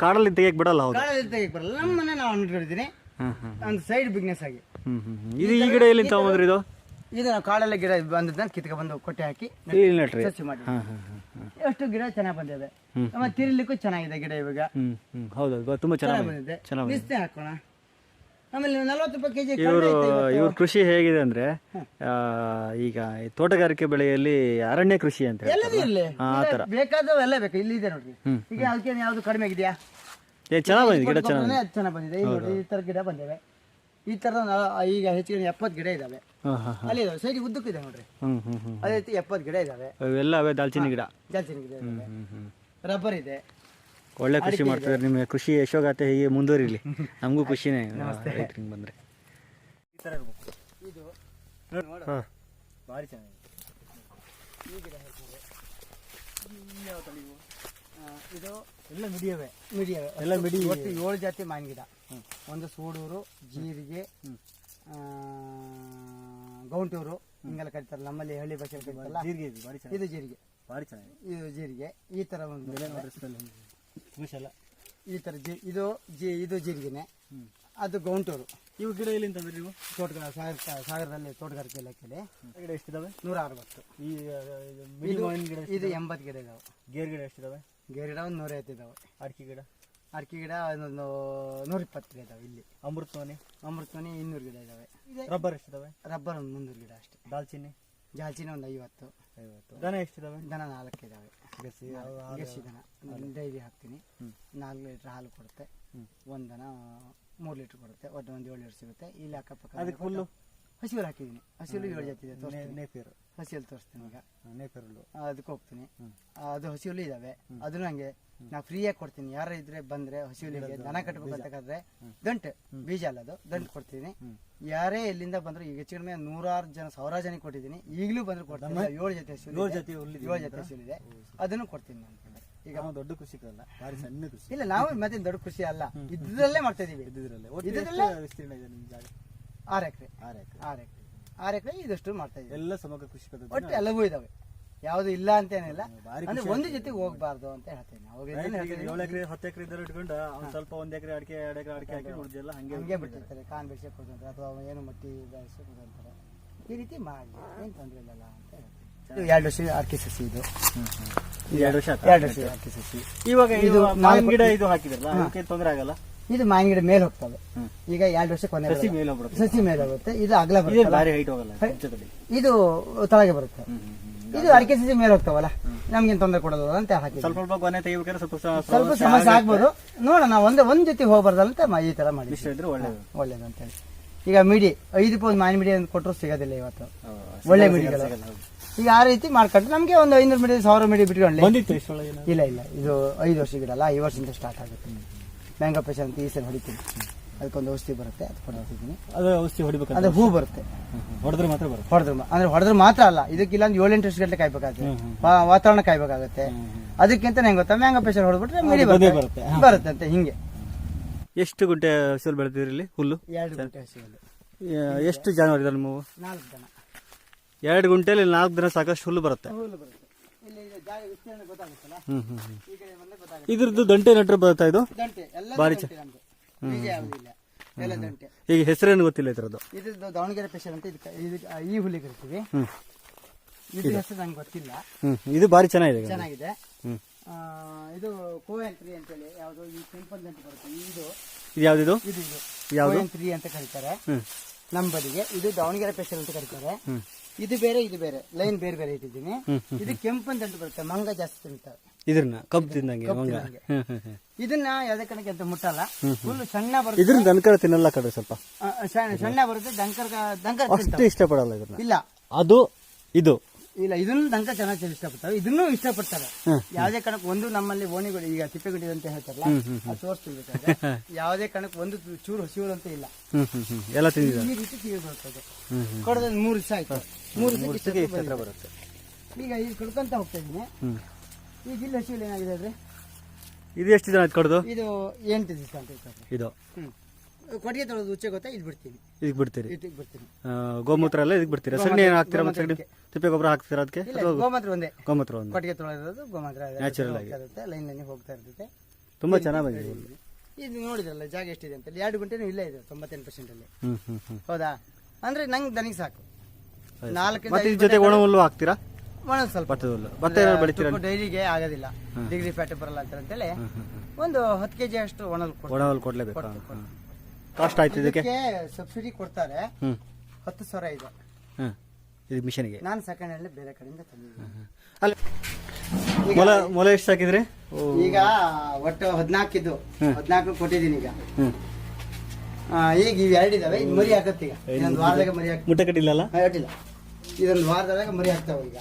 ಕಾಡಲ್ಲಿ ತೆಗಿಯಕ್ ಬಿಡಲ್ಲ. ಕಾಡಲ್ಲಿ ತೆಗಿಯಕ್ ಬರಲ್ಲ. ನಮ್ಮ ಮನೆ ನಾವು ಅಂದ್ಕೊಂಡಿದ್ದೀನಿ ಒಂದು ಸೈಡ್ ಬಿಸ್ನೆಸ್ ಆಗಿ. ಇದು ಈ ಗಿಡ ಎಲ್ಲಿ ತಗೊಂಡ್ರಿ? ಇದು ನಾವು ಕಾಡಲ್ಲಿ ಗಿಡ ಬಂದದ್ದನ್ನ ಕಿತ್ಕ ಬಂದು ಕೊಟ್ಟೆ ಹಾಕಿ ಸಸಿ ಮಾಡಿ ಎಷ್ಟು ಗಿಡ ಚೆನ್ನಾಗಿ ಬಂದಿದೆ. ನಮ್ಮ ತಿರ್ಲಿಕ್ಕೂ ಚೆನ್ನಾಗಿದೆ ಗಿಡ ಇವಾಗ. ಹೌದು, ತುಂಬಾ ಚೆನ್ನಾಗಿ ಬಂದಿದೆ. ನಿಶ್ನೆ ಹಾಕೋಣ. ಆಮೇಲೆ 40 ರೂಪಾಯಿ ಕೆಜಿ. ಇವ್ರ ಕೃಷಿ ಹೇಗಿದೆ ಅಂದ್ರೆ, ಈಗ ತೋಟಗಾರಿಕೆ ಬೆಳೆಯಲ್ಲಿ ಅರಣ್ಯ ಕೃಷಿ ಅಂತ ಬೇಕಾದವೆಲ್ಲ ಬೇಕು. ಇಲ್ಲಿ ಇದೆ ನೋಡ್ರಿ. ಈಗ ಅದಕ್ಕೆ ಯಾವ್ದು ಕಡಿಮೆ ಇದೆಯಾ? ಚೆನ್ನಾಗಿ ಬಂದಿದೆ ಗಿಡ, ಚೆನ್ನಾಗಿ ಬಂದಿದೆ. ಈ ತರ ಗಿಡ ಬಂದಿವೆ. ಈ ತರ ಈಗ ಹೆಚ್ಚಿಗೆ 70 ಗಿಡ ಇದಾವೆ. ಅಲ್ಲಿ ಇದಾವೆ ಸೈಡ್ ಉದ್ದಕ್ಕೂ ಇದೆ ನೋಡ್ರಿ. ಅದೇ ರೀತಿ 70 ಗಿಡ ಇದಾವೆ. ಎಲ್ಲ ದಾಲ್ಚಿನ್ನಿ ಗಿಡ ಇದಾವೆ. ರಬ್ಬರ್ ಇದೆ. ಒಳ್ಳೆ ಕೃಷಿ ಮಾಡ್ತಾರೆ. ನಿಮ್ಮ ಕೃಷಿ ಯಶೋಗಾಥೆ ಹೀಗೆ ಮುಂದುವರಿಲಿ, ನಮಗೂ ಖುಷಿನೇ ರೈತರಿಗೆ ಬಂದ್ರೆ. ಈ ತರ ಇರ್ಬೇಕು. ಇದು ಭಾರಿ ಚೆನ್ನಾಗಿದೆ. ಈ ಗಿಡ ಹೇಳ್ತಾರೆ ಇದು ಎಲ್ಲ ಮಿಡಿಯವೆ. ಎಲ್ಲ ಮಿಡಿ. ಒಟ್ಟು 7 ಜಾತಿ ಮಾವಿನ ಗಿಡ. ಒಂದು ಸೂಡೂರು, ಜೀರಿಗೆ, ಗೌಂಟೂರು ಹಿಂಗೆಲ್ಲ ಕರೀತಾರೆ. ನಮ್ಮಲ್ಲಿ ಹಳ್ಳಿ ಭಾಷೆ ಕರೀತಾರಲ್ಲ. ಇದು ಜೀರಿಗೆ ಭಾರಿ ಚೆನ್ನಾಗಿದೆ. ಇದು ಜೀರಿಗೆ ಈ ತರ ಒಂದು ಈ ತರ ಇದು ಜೀರಿಗೆನೆ. ಅದು ಗೌಂಟೂರು. ಇವು ಗಿಡ ಎಲ್ಲಿ ಅಂತಂದ್ರೆ ನೀವು? ಸಾಗರದಲ್ಲಿ ತೋಟಗಾರಿಕೆ ಇಲಾಖೆಯಲ್ಲಿ. ಗಿಡ ಎಷ್ಟಿದಾವೆ? 160. ಇದು 80 ಗಿಡ ಇದಾವೆ. ಗೇರ್ ಗಿಡ ಎಷ್ಟಿದಾವೆ? ಗೇರ್ ಗಿಡ ಒಂದು 150 ಇದಾವೆ. ಅಡಿಕೆ ಗಿಡ ಒಂದು 120 ಗಿಡ ಇದಾವೆ. ಇಲ್ಲಿ ಅಮೃತವನಿ 200 ಗಿಡ ಇದಾವೆ. ರಬ್ಬರ್ ಎಷ್ಟಿದಾವೆ? ರಬ್ಬರ್ ಒಂದು 300 ಗಿಡ ಅಷ್ಟೇ. ದಾಲ್ಚಿನ್ನಿ ಒಂದು 50. ದನ ಎಷ್ಟಿದಾವೆ? ದನ 4 ಇದಾವೆ. ಗಸಿ ದನ ಡೈರಿ ಹಾಕ್ತೀನಿ. 4 ಲೀಟರ್ ಹಾಲು ಕೊಡುತ್ತೆ. ಒಂದು ದನ 3 ಲೀಟರ್ ಕೊಡುತ್ತೆ. ಒಟ್ಟು ಒಂದು 7 ಲೀಟರ್ ಸಿಗುತ್ತೆ. ಇಲ್ಲಿ ಅಕ್ಕಪಕ್ಕ ಹಸಿರು ಹಾಕಿದ್ದೀನಿ. ಹಸಿರು 7 ಜಾತಿ ಇದೆ, ತೋರಿಸ್ತೀನಿ. ನೇಪಿಯರ್ ಹಸಿಯಲ್ಲಿ ತೋರಿಸ್ತೀನಿ ಈಗ. ನೇಪಿಯರ್ ಅದಕ್ಕೆ ಹೋಗ್ತೀನಿ. ಅದು ಹಸಿರು ಇದಾವೆ. ಅದನ್ನು ಹಂಗೆ ನಾ ಫ್ರೀಯಾಗಿ ಕೊಡ್ತೀನಿ. ಯಾರು ಇದ್ರೆ ಬಂದ್ರೆ ಹಸಿರುಲಿಗೆ ದನ ಕಟ್ಬೇಕಂತಂದ್ರೆ ದಂಟು ಬೀಜ ಅಲ್ಲ, ಅದು ದಂಟು ಕೊಡ್ತೀನಿ. ಯಾರೇ ಎಲ್ಲಿಂದ ಬಂದ್ರು ಈಗ ಹೆಚ್ಚು ಕಡಿಮೆ 100 ಜನ 1000 ಜನಕ್ಕೆ ಕೊಟ್ಟಿದ್ದೀನಿ. ಈಗಲೂ ಬಂದ್ರು ಕೊಡ್ತೀನಿ. 7 ಜೊತೆ ಹಸಿರು 7 ಜೊತೆ ಹಸಿರು ಇದೆ, ಅದನ್ನು ಕೊಡ್ತೀನಿ ನಾನು. ಈಗ ದೊಡ್ಡ ಕೃಷಿ ಅಲ್ಲ, ಭಾರಿ ಸಣ್ಣ ಕೃಷಿ. ಇಲ್ಲ, ನಾವು ಮತ್ತೆ ದೊಡ್ಡ ಕೃಷಿ ಅಲ್ಲ, ಇದ್ರಲ್ಲೇ ಮಾಡ್ತಾ ಇದೀವಿ. ಇದ್ರಲ್ಲೇ ವಿಸ್ತೀರ್ಣ ಇದೆ ನಿಮ್ ಜಾಗ? 6 ಎಕರೆ. 6 ಎಕರೆ ಇದಷ್ಟು ಮಾಡ್ತಾ ಇದೀವಿ. ಎಲ್ಲ ಸಮಗ್ರ ಕೃಷಿ ಪದ್ಧತಿ ಒಟ್ಟು ಎಲ್ಲವೂ ಇದಾವೆ, ಯಾವ್ದು ಇಲ್ಲ ಅಂತೇನಿಲ್ಲ. ಅಂದ್ರೆ ಒಂದು ಜೊತೆಗೆ ಹೋಗ್ಬಾರ್ದು ಅಂತ ಹೇಳ್ತೇನೆ. 7 ಎಕರೆ 10 ಎಕರೆ ಇದ್ದರೂ ಇಟ್ಕೊಂಡು ಅವ್ನು ಸ್ವಲ್ಪ 1 ಎಕರೆ ಅಡಿಕೆ 2 ಎಕರೆ ಅಡಿಕೆ ಹಾಕಿ ಉಳಿದೆಲ್ಲ ಹಂಗೆ ಬಿಟ್ಟಿರ್ತಾರೆ. ಕಾನ್ ಬೆಳ್ಸಕ್ಕೆ ಹೋದಂತಾರೆ ಅಥವಾ ಏನು ಮಟ್ಟಿ ಬೆಳ್ಸಕ್ಕೆ ಹೋದಂತಾರೆ. ಈ ರೀತಿ ಮಾಡಿ ಏನು ತೊಂದರೆ ಇಲ್ಲಲ್ಲ ಅಂತ ಹೇಳ್ತೀನಿ. 2 ವರ್ಷ ಅಡಿಕೆ ಸಸಿ ಇದು. 2 ವರ್ಷ 2 ವರ್ಷ ಅಡಿಕೆ ಸಸಿ. ಇವಾಗ ಇದು ಮಾವಿನ ಗಿಡ ಇದು ಹಾಕಿದ್ರಲ್ಲ, ಅದಕ್ಕೆ ತೊಂದರೆ ಆಗಲ್ಲ? ಇದು ಮಾವಿನ ಗಿಡ ಮೇಲೆ ಹೋಗ್ತವೆ. ಈಗ 2 ವರ್ಷ ಕೊನೆ ಸಸಿ ಮೇಲೆ ಹೋಗ್ಬಿಡುತ್ತೆ. ಸಸಿ ಮೇಲೆ ಹೋಗುತ್ತೆ. ಇದು ಅಗಲ ಬರುತ್ತೆ, ಭಾರಿ ಹೈಟ್ ಹೋಗಲ್ಲ, ಇದು ತಳಗೆ ಬರುತ್ತೆ. ಇದು ಅಡಿಕೆ ಸಸಿ ಮೇಲೆ ಹೋಗ್ತಾವಲ್ಲ, ನಮ್ಗೇನು ತೊಂದರೆ ಕೊಡೋದು ಅಂತ ಹಾಕಿ ಸ್ವಲ್ಪ ಗೊನೆ ತೆಗಿಬೇಕಾದ್ರೆ ಸ್ವಲ್ಪ ಸಮಸ್ಯೆ ಆಗ್ಬೋದು. ನೋಡೋಣ, ಒಂದ್ ಜೊತೆ ಹೋಗ್ಬಾರ್ದಲ್ಲ ಅಂತ ಈ ತರ ಮಾಡಿ ಒಳ್ಳೇದು ಅಂತ ಹೇಳಿ. ಈಗ ಮಿಡಿ 5 ಪೌಂಡ್ ಮಾವಿನ ಮಿಡಿ ಅಂತ ಕೊಟ್ಟರು ಸಿಗೋದಿಲ್ಲ ಇವತ್ತು, ಒಳ್ಳೆ ಮಿಡಿಗಳು. ಈಗ ಆ ರೀತಿ ಮಾಡ್ಕೊಂಡ್ರೆ ನಮ್ಗೆ ಒಂದು 500 ಮಿಡಿ 1000 ಮಿಡಿ ಬಿಟ್ಕೊಂಡ್ಲೆ. ಇಲ್ಲ ಇದು 5 ವರ್ಷ ಗಿಡ ಅಲ್ಲ, 5 ವರ್ಷದಿಂದ ಸ್ಟಾರ್ಟ್ ಆಗುತ್ತೆ. ಮ್ಯಾಂಗೋ ಪೇಷನ್ ಅಂತ ಈ ಸಲ ಹೊಡಿತೀನಿ. ಅದಕ್ಕೊಂದು ಔಷಧಿ ಬರುತ್ತೆ, ಅದು ಹೊಡಿತೀನಿ. ಅದು ಔಷಧಿ ಹೊಡಿಬೇಕು, ಅದು ಹೂ ಬರುತ್ತೆ. ಹೊಡೆದ್ರೆ ಮಾತ್ರ ಬರುತ್ತೆ. ಹೊಡೆದ್ರೆ ಮಾತ್ರ ಅಲ್ಲ, ಇದಕ್ಕಿಲ್ಲ 7-8 ವರ್ಷ ಗಂಟೆ ಕಾಯ್ಬೇಕಾಗುತ್ತೆ. ವಾತಾವರಣ ಕಾಯ್ಬೇಕಾಗುತ್ತೆ. ಅದಕ್ಕಿಂತ ನಂಗೆ ಗೊತ್ತಾ, ಮ್ಯಾಂಗೋ ಪೇಷನ್ ಹೊಡೆದ್ಬಿಟ್ರೆ ಮಿಡಿ ಬರುತ್ತೆ ಅಂತ. ಹಿಂಗೆ ಎಷ್ಟು ಗುಂಟೆ ಹಸಿರು ಬೆಳೆದಿರಿ ಇಲ್ಲಿ? ಹುಲ್ಲು 2 ಗುಂಟೆ ಹಸಿರು. ಎಷ್ಟು ಜಾನುವಾರು ಇದಾವೆ ನೀವು? 4 ಜನ. 2 ಗುಂಟೆಯಲ್ಲಿ 4 ದಿನ ಸಾಕಷ್ಟು ಹುಲ್ಲು ಬರುತ್ತೆ. ಇಲ್ಲಿ ಜಾಗ ವಿಸ್ತೀರ್ಣ ಗೊತ್ತಾಗುತ್ತಲ್ಲ, ಈ ಕಡೆ ಬಂದ್ರೆ ಗೊತ್ತಾಗುತ್ತೆ. ಇದ್ರದ್ದು ದಂಟೆ ನಟ್ರೆ ಬರುತ್ತಾ ಇದು? ದಂಟೆ ಎಲ್ಲ ಭಾರಿ ಬೀಜ ಯಾವುದಿಲ್ಲ, ಎಲ್ಲ ದಂಟೆ. ಈಗ ಹೆಸರೇನು ಗೊತ್ತಿಲ್ಲ ಇದ್ರದ್ದು? ಇದ್ರದ್ದು ದಾವಣಗೆರೆ ಸ್ಪೆಷಲ್ ಅಂತ. ಈ ಹುಲಿ ಕರಿತೀವಿ. ಇದು ಹೆಸರು ನಂಗೆ ಗೊತ್ತಿಲ್ಲ. ಇದು ಭಾರಿ ಚೆನ್ನಾಗಿದೆ. ಇದು ಕೋಯಂತ್ರಿ ಅಂತೇಳಿ ಯಾವ್ದು ಈ ಕೆಂಪನ್ ದಂಟೆ ಬರುತ್ತೆ. ಇದು ಯಾವ್ದು? ಇದು ಕೋಯಂತ್ರಿ ಅಂತ ಕರೀತಾರೆ ನಮ್ಮ ಬದಿಗೆ. ಇದು ದಾವಣಗೆರೆ ಸ್ಪೆಷಲ್ ಅಂತ ಕರೀತಾರೆ. ಇದು ಬೇರೆ, ಇದು ಬೇರೆ, ಲೈನ್ ಬೇರೆ ಬೇರೆ ಇಟ್ಟಿದ್ದೀನಿ. ಇದು ಕೆಂಪನ್ ದಂಟು ಬರುತ್ತೆ, ಮಂಗ ಜಾಸ್ತಿ ತಿಂತಾರೆ ಇದನ್ನ. ಕಬ್ಬು ತಿಂದಂಗೆ ಮಂಗ. ಇದನ್ನ ಯಾವ್ದೇ ಕಣಕ್ಕೆ ಅಂತ ಮುಟ್ಟಲ್ಲ, ಫುಲ್ ಸಣ್ಣ ಬರುತ್ತೆ. ಇದ್ರ ದನಕರ ತಿನ್ನಲ್ಲ ಕಡೆ, ಸ್ವಲ್ಪ ಸಣ್ಣ ಬರುತ್ತೆ. ದಂಕರ್ ಅಷ್ಟು ಇಷ್ಟಪಡಲ್ಲ ಇದನ್ನ. ಇಲ್ಲ, ಅದು ಇದು ಇಲ್ಲ, ಇದನ್ನು ದಂಕ ಚೆನ್ನಾಗಿ ಇಷ್ಟಪಡ್ತಾರೆ, ಇದನ್ನು ಇಷ್ಟಪಡ್ತಾರೆ. ಯಾವ್ದೇ ಕಣಕ್ ಒಂದು ನಮ್ಮಲ್ಲಿ ಓಣಿಗಳು ಈಗ ತಿಪ್ಪೆಗುಂಡಿ ಅಂತ ಹೇಳ್ತಾರಲ್ಲ, ಅದು ತೋರಿಸ್ತಿರ್ಬೇಕಾದ್ರೆ ಯಾವ್ದೇ ಕಣಕ್ ಒಂದು ಚೂರು ಹಸಿರು ಅಂತ ಇಲ್ಲ, ಎಲ್ಲ ತಿಂದಿದೆ. ಈ ರೀತಿ ತೀರ್ ಬರ್ತದೆ. ಕೊಡೋದು 3 ದಿವಸ ಆಯ್ತು. 3 ದಿವಸ ಬರುತ್ತೆ. ಈಗ ಇದು ಕಡ್ಕೊಂತ ಹೋಗ್ತಾ ಇದೀನಿ. ಈಗ ಇಲ್ಲಿ ಹಸಿರು ಏನಾಗಿದೆ ಅಂದ್ರೆ, ಇದು ಎಷ್ಟು ದಿನ ಆಯ್ತು ಕಡ್ದು? ಇದು 8 ದಿವಸ ಅಂತ ಹೇಳ್ತಾರೆ. ಇದು ಕೊಟ್ಟಿಗೆ ತೊಳೆದು ಉಚ್ಚೆ ಗೊತ್ತಾ, ಇಲ್ಲಿ ಬಿಡ್ತೀನಿ. ಇದಕ್ಕೆ ಬಿಡ್ತೀರಿ? ಇದಕ್ಕೆ ಬಿಡ್ತೀನಿ. ಗೋಮೂತ್ರ ಎಲ್ಲ ಇದಕ್ಕೆ ಬಿಡ್ತೀರಾ? ಸಗಣಿ ಏನು ಹಾಕ್ತೀರಾ? ಮತ್ತೆ ತಿಪ್ಪೆ ಗೊಬ್ಬರ ಹಾಕ್ತೀರಾ ಅದಕ್ಕೆ? ಗೋಮಾತ್ರ ಒಂದೇ. ಗೋಮೂತ್ರ ಒಂದೇ. ಕೊಟ್ಟಿಗೆ ತೊಳೆದಿರೋದು ಗೋಮಾತ್ರ ನ್ಯಾಚುರಲ್ ಆಗಿ ಲೈನ್ ಲೈನ್ ಹೋಗ್ತಾ ಇರ್ತೈತೆ. ತುಂಬಾ ಚೆನ್ನಾಗಿ ಬಂದಿದೆ. ಇದು ನೋಡಿದ್ರಲ್ಲ ಜಾಗ ಎಷ್ಟಿದೆ ಅಂತ. 2 ಗಂಟೆನೂ ಇಲ್ಲೇ ಇದೆ 98% ಅಲ್ಲಿ. ಹೌದಾ? ಅಂದ್ರೆ ನಂಗೆ ದನಿಗೆ ಸಾಕು. 4 ಜೊತೆ ಒಣ ಹುಲ್ಲು ಹಾಕ್ತೀರಾ? ಒಣ ಸ್ವಲ್ಪ ಭತ್ತ ಬೆಳಿತೀರಾ? ಡೈರಿಗೆ ಆಗೋದಿಲ್ಲ, ಡಿಗ್ರಿ ಫ್ಯಾಟ್ ಬರಲ್ಲ ಅಂತೇಳಿ ಒಂದು 10 kg ಅಷ್ಟು ಒಣ ಹುಲ್ಲು ಕೊಡ್ಲೇಬೇಕು. ಕಾಸ್ಟ್ ಆಯ್ತು ಇದಕ್ಕೆ? ಸಬ್ಸಿಡಿ ಕೊಡ್ತಾರೆ. 10,000 ಇದೆ ಇದು ಮಿಷನ್ಗೆ. ನಾನು ಸೆಕೆಂಡ್ ಹ್ಯಾಂಡ್ ಬೇರೆ ಕಡೆಯಿಂದ ತಂದಿದ್ದೀನಿ. ಮೊಲ ಎಷ್ಟು ಹಾಕಿದ್ರಿ? ಈಗ ಒಟ್ಟು 14 ಇದ್ದು 14 ಕೊಟ್ಟಿದ್ದೀನಿ. ಈಗ ಇವು 2 ಇದಾವೆ. ಇದು ಮರಿ ಹಾಕತ್ತೆ. ಈಗ ಇನ್ನೊಂದು ವಾರದಾಗ ಮರಿ ಹಾಕಿ ಮುಟ್ಟೆ ಕಟ್ಟಿಲ್ಲ? ಕಟ್ಟಿಲ್ಲ. ಇದೊಂದು ವಾರದಾಗ ಮರಿ ಹಾಕ್ತಾವ. ಈಗ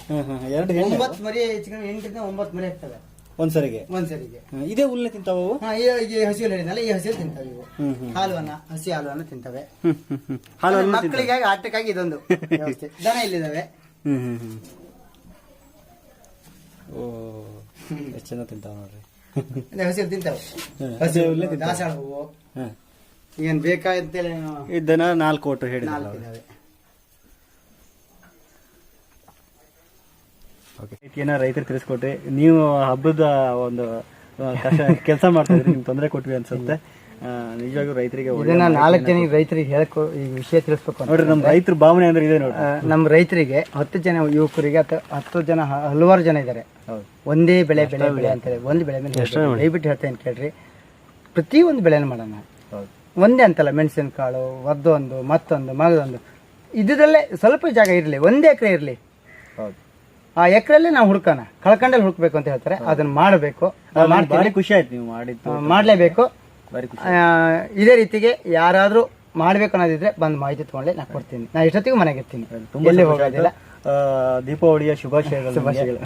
9 ಮರಿ, 8ರಿಂದ 9 ಮರಿ ಹಾಕ್ತವೆ ಒಂದ್ಸರಿಗೆ. ಇದೇ ಹುಲ್ಲು ತಿಂತಾವ? ಈ ಹಸಿರು ಹೇಳಿದ್ನಲ್ಲ, ಈ ಹಸಿರು ತಿಂತಾವೆ ಇವು. ಹಾಲುವನ್ನ, ಹಸಿ ಹಾಲುವನ್ನ ತಿಂತವೆ. ಮಕ್ಕಳಿಗಾಗಿ ಆಟಕ್ಕಾಗಿ ಇದೊಂದು ವ್ಯವಸ್ಥೆ. ದನ ಇಲ್ಲಿದಾವೆ. ಎಷ್ಟು ಚೆನ್ನಾಗಿ ತಿಂತಾವ ನೋಡ್ರಿ. ಹಸಿರು ತಿಂತಾವೆ. ಹಸಿರು ದಾಸಾಳ ಹೂವು ಏನ್ ಬೇಕಾದಂತೇಳಿ ಇದನ್ನ 4 ಕೊಟ್ಟು ಹೇಳಿದ. ಏನೋ ರೈತರು ತಿಳಿಸ್ಕೊಟ್ರಿ. ನೀವು ಹಬ್ಬದ ಒಂದು ಕೆಲಸ ಮಾಡ್ತಾ ಇದ್ರಿ, ನಿಮ್ಗೆ ತೊಂದರೆ ಕೊಟ್ವಿ ಅನ್ಸುತ್ತೆ. ನಿಜವಾಗ್ಲೂ ರೈತರಿಗೆ 4 ಜನ ರೈತರಿಗೆ ಹೇಳಕ್ ಈ ವಿಷಯ ತಿಳಿಸ್ಬೇಕು ನೋಡ್ರಿ. ನಮ್ಮ ರೈತರ ಭಾವನೆ ಅಂದ್ರೆ ಇದೆ ನೋಡಿ. ನಮ್ಮ ರೈತರಿಗೆ 10 ಜನ ಯುವಕರಿಗೆ 10 ಜನ ಹಲವಾರು ಜನ ಇದ್ದಾರೆ. ಒಂದೇ ಬೆಳೆ ಅಂತೇಳಿ ಒಂದು ಬೆಳೆ ಮೇಲೆ ದಯವಿಟ್ಟು ಹೇಳ್ತೇನೆ ಕೇಳ್ರಿ. ಪ್ರತಿಯೊಂದು ಬೆಳೆನ ಮಾಡೋಣ. ಒಂದೇ ಅಂತಲ್ಲ, ಮೆಣಸಿನಕಾಳು ಒದ್ದೊಂದು, ಮತ್ತೊಂದು, ಮಗದೊಂದು, ಇದರಲ್ಲೇ ಸ್ವಲ್ಪ ಜಾಗ ಇರಲಿ, 1 ಎಕರೆ ಇರಲಿ. ಆ ಎಕರೆಲ್ಲೇ ನಾವು ಹುಡ್ಕೋಣ. ಕಳ್ಕೊಂಡಲ್ಲಿ ಹುಡುಕ್ಬೇಕು ಅಂತ ಹೇಳ್ತಾರೆ, ಅದನ್ನ ಮಾಡಬೇಕು. ಖುಷಿ ಆಯ್ತು ನೀವು ಮಾಡಿದ್ದು. ಮಾಡ್ಲೇಬೇಕು. ಇದೇ ರೀತಿಗೆ ಯಾರಾದ್ರೂ ಮಾಡ್ಬೇಕು ಅನ್ನೋದಿದ್ರೆ ಬಂದು ಮಾಹಿತಿ ತಗೊಂಡ್ರೆ ನಾ ಕೊಡ್ತೀನಿ. ನಾ ಇಷ್ಟೊತ್ತಿಗೂ ಮನೆಗೆ ಇರ್ತೀನಿ, ತುಂಬಾ ಎಲ್ಲಿ ಸಂತೋಷ ಹೋಗೋದಿಲ್ಲ. ಆಯ್ತು. ದೀಪಾವಳಿಯ ಶುಭಾಶಯಗಳು. ಶುಭಾಶಯಗಳು.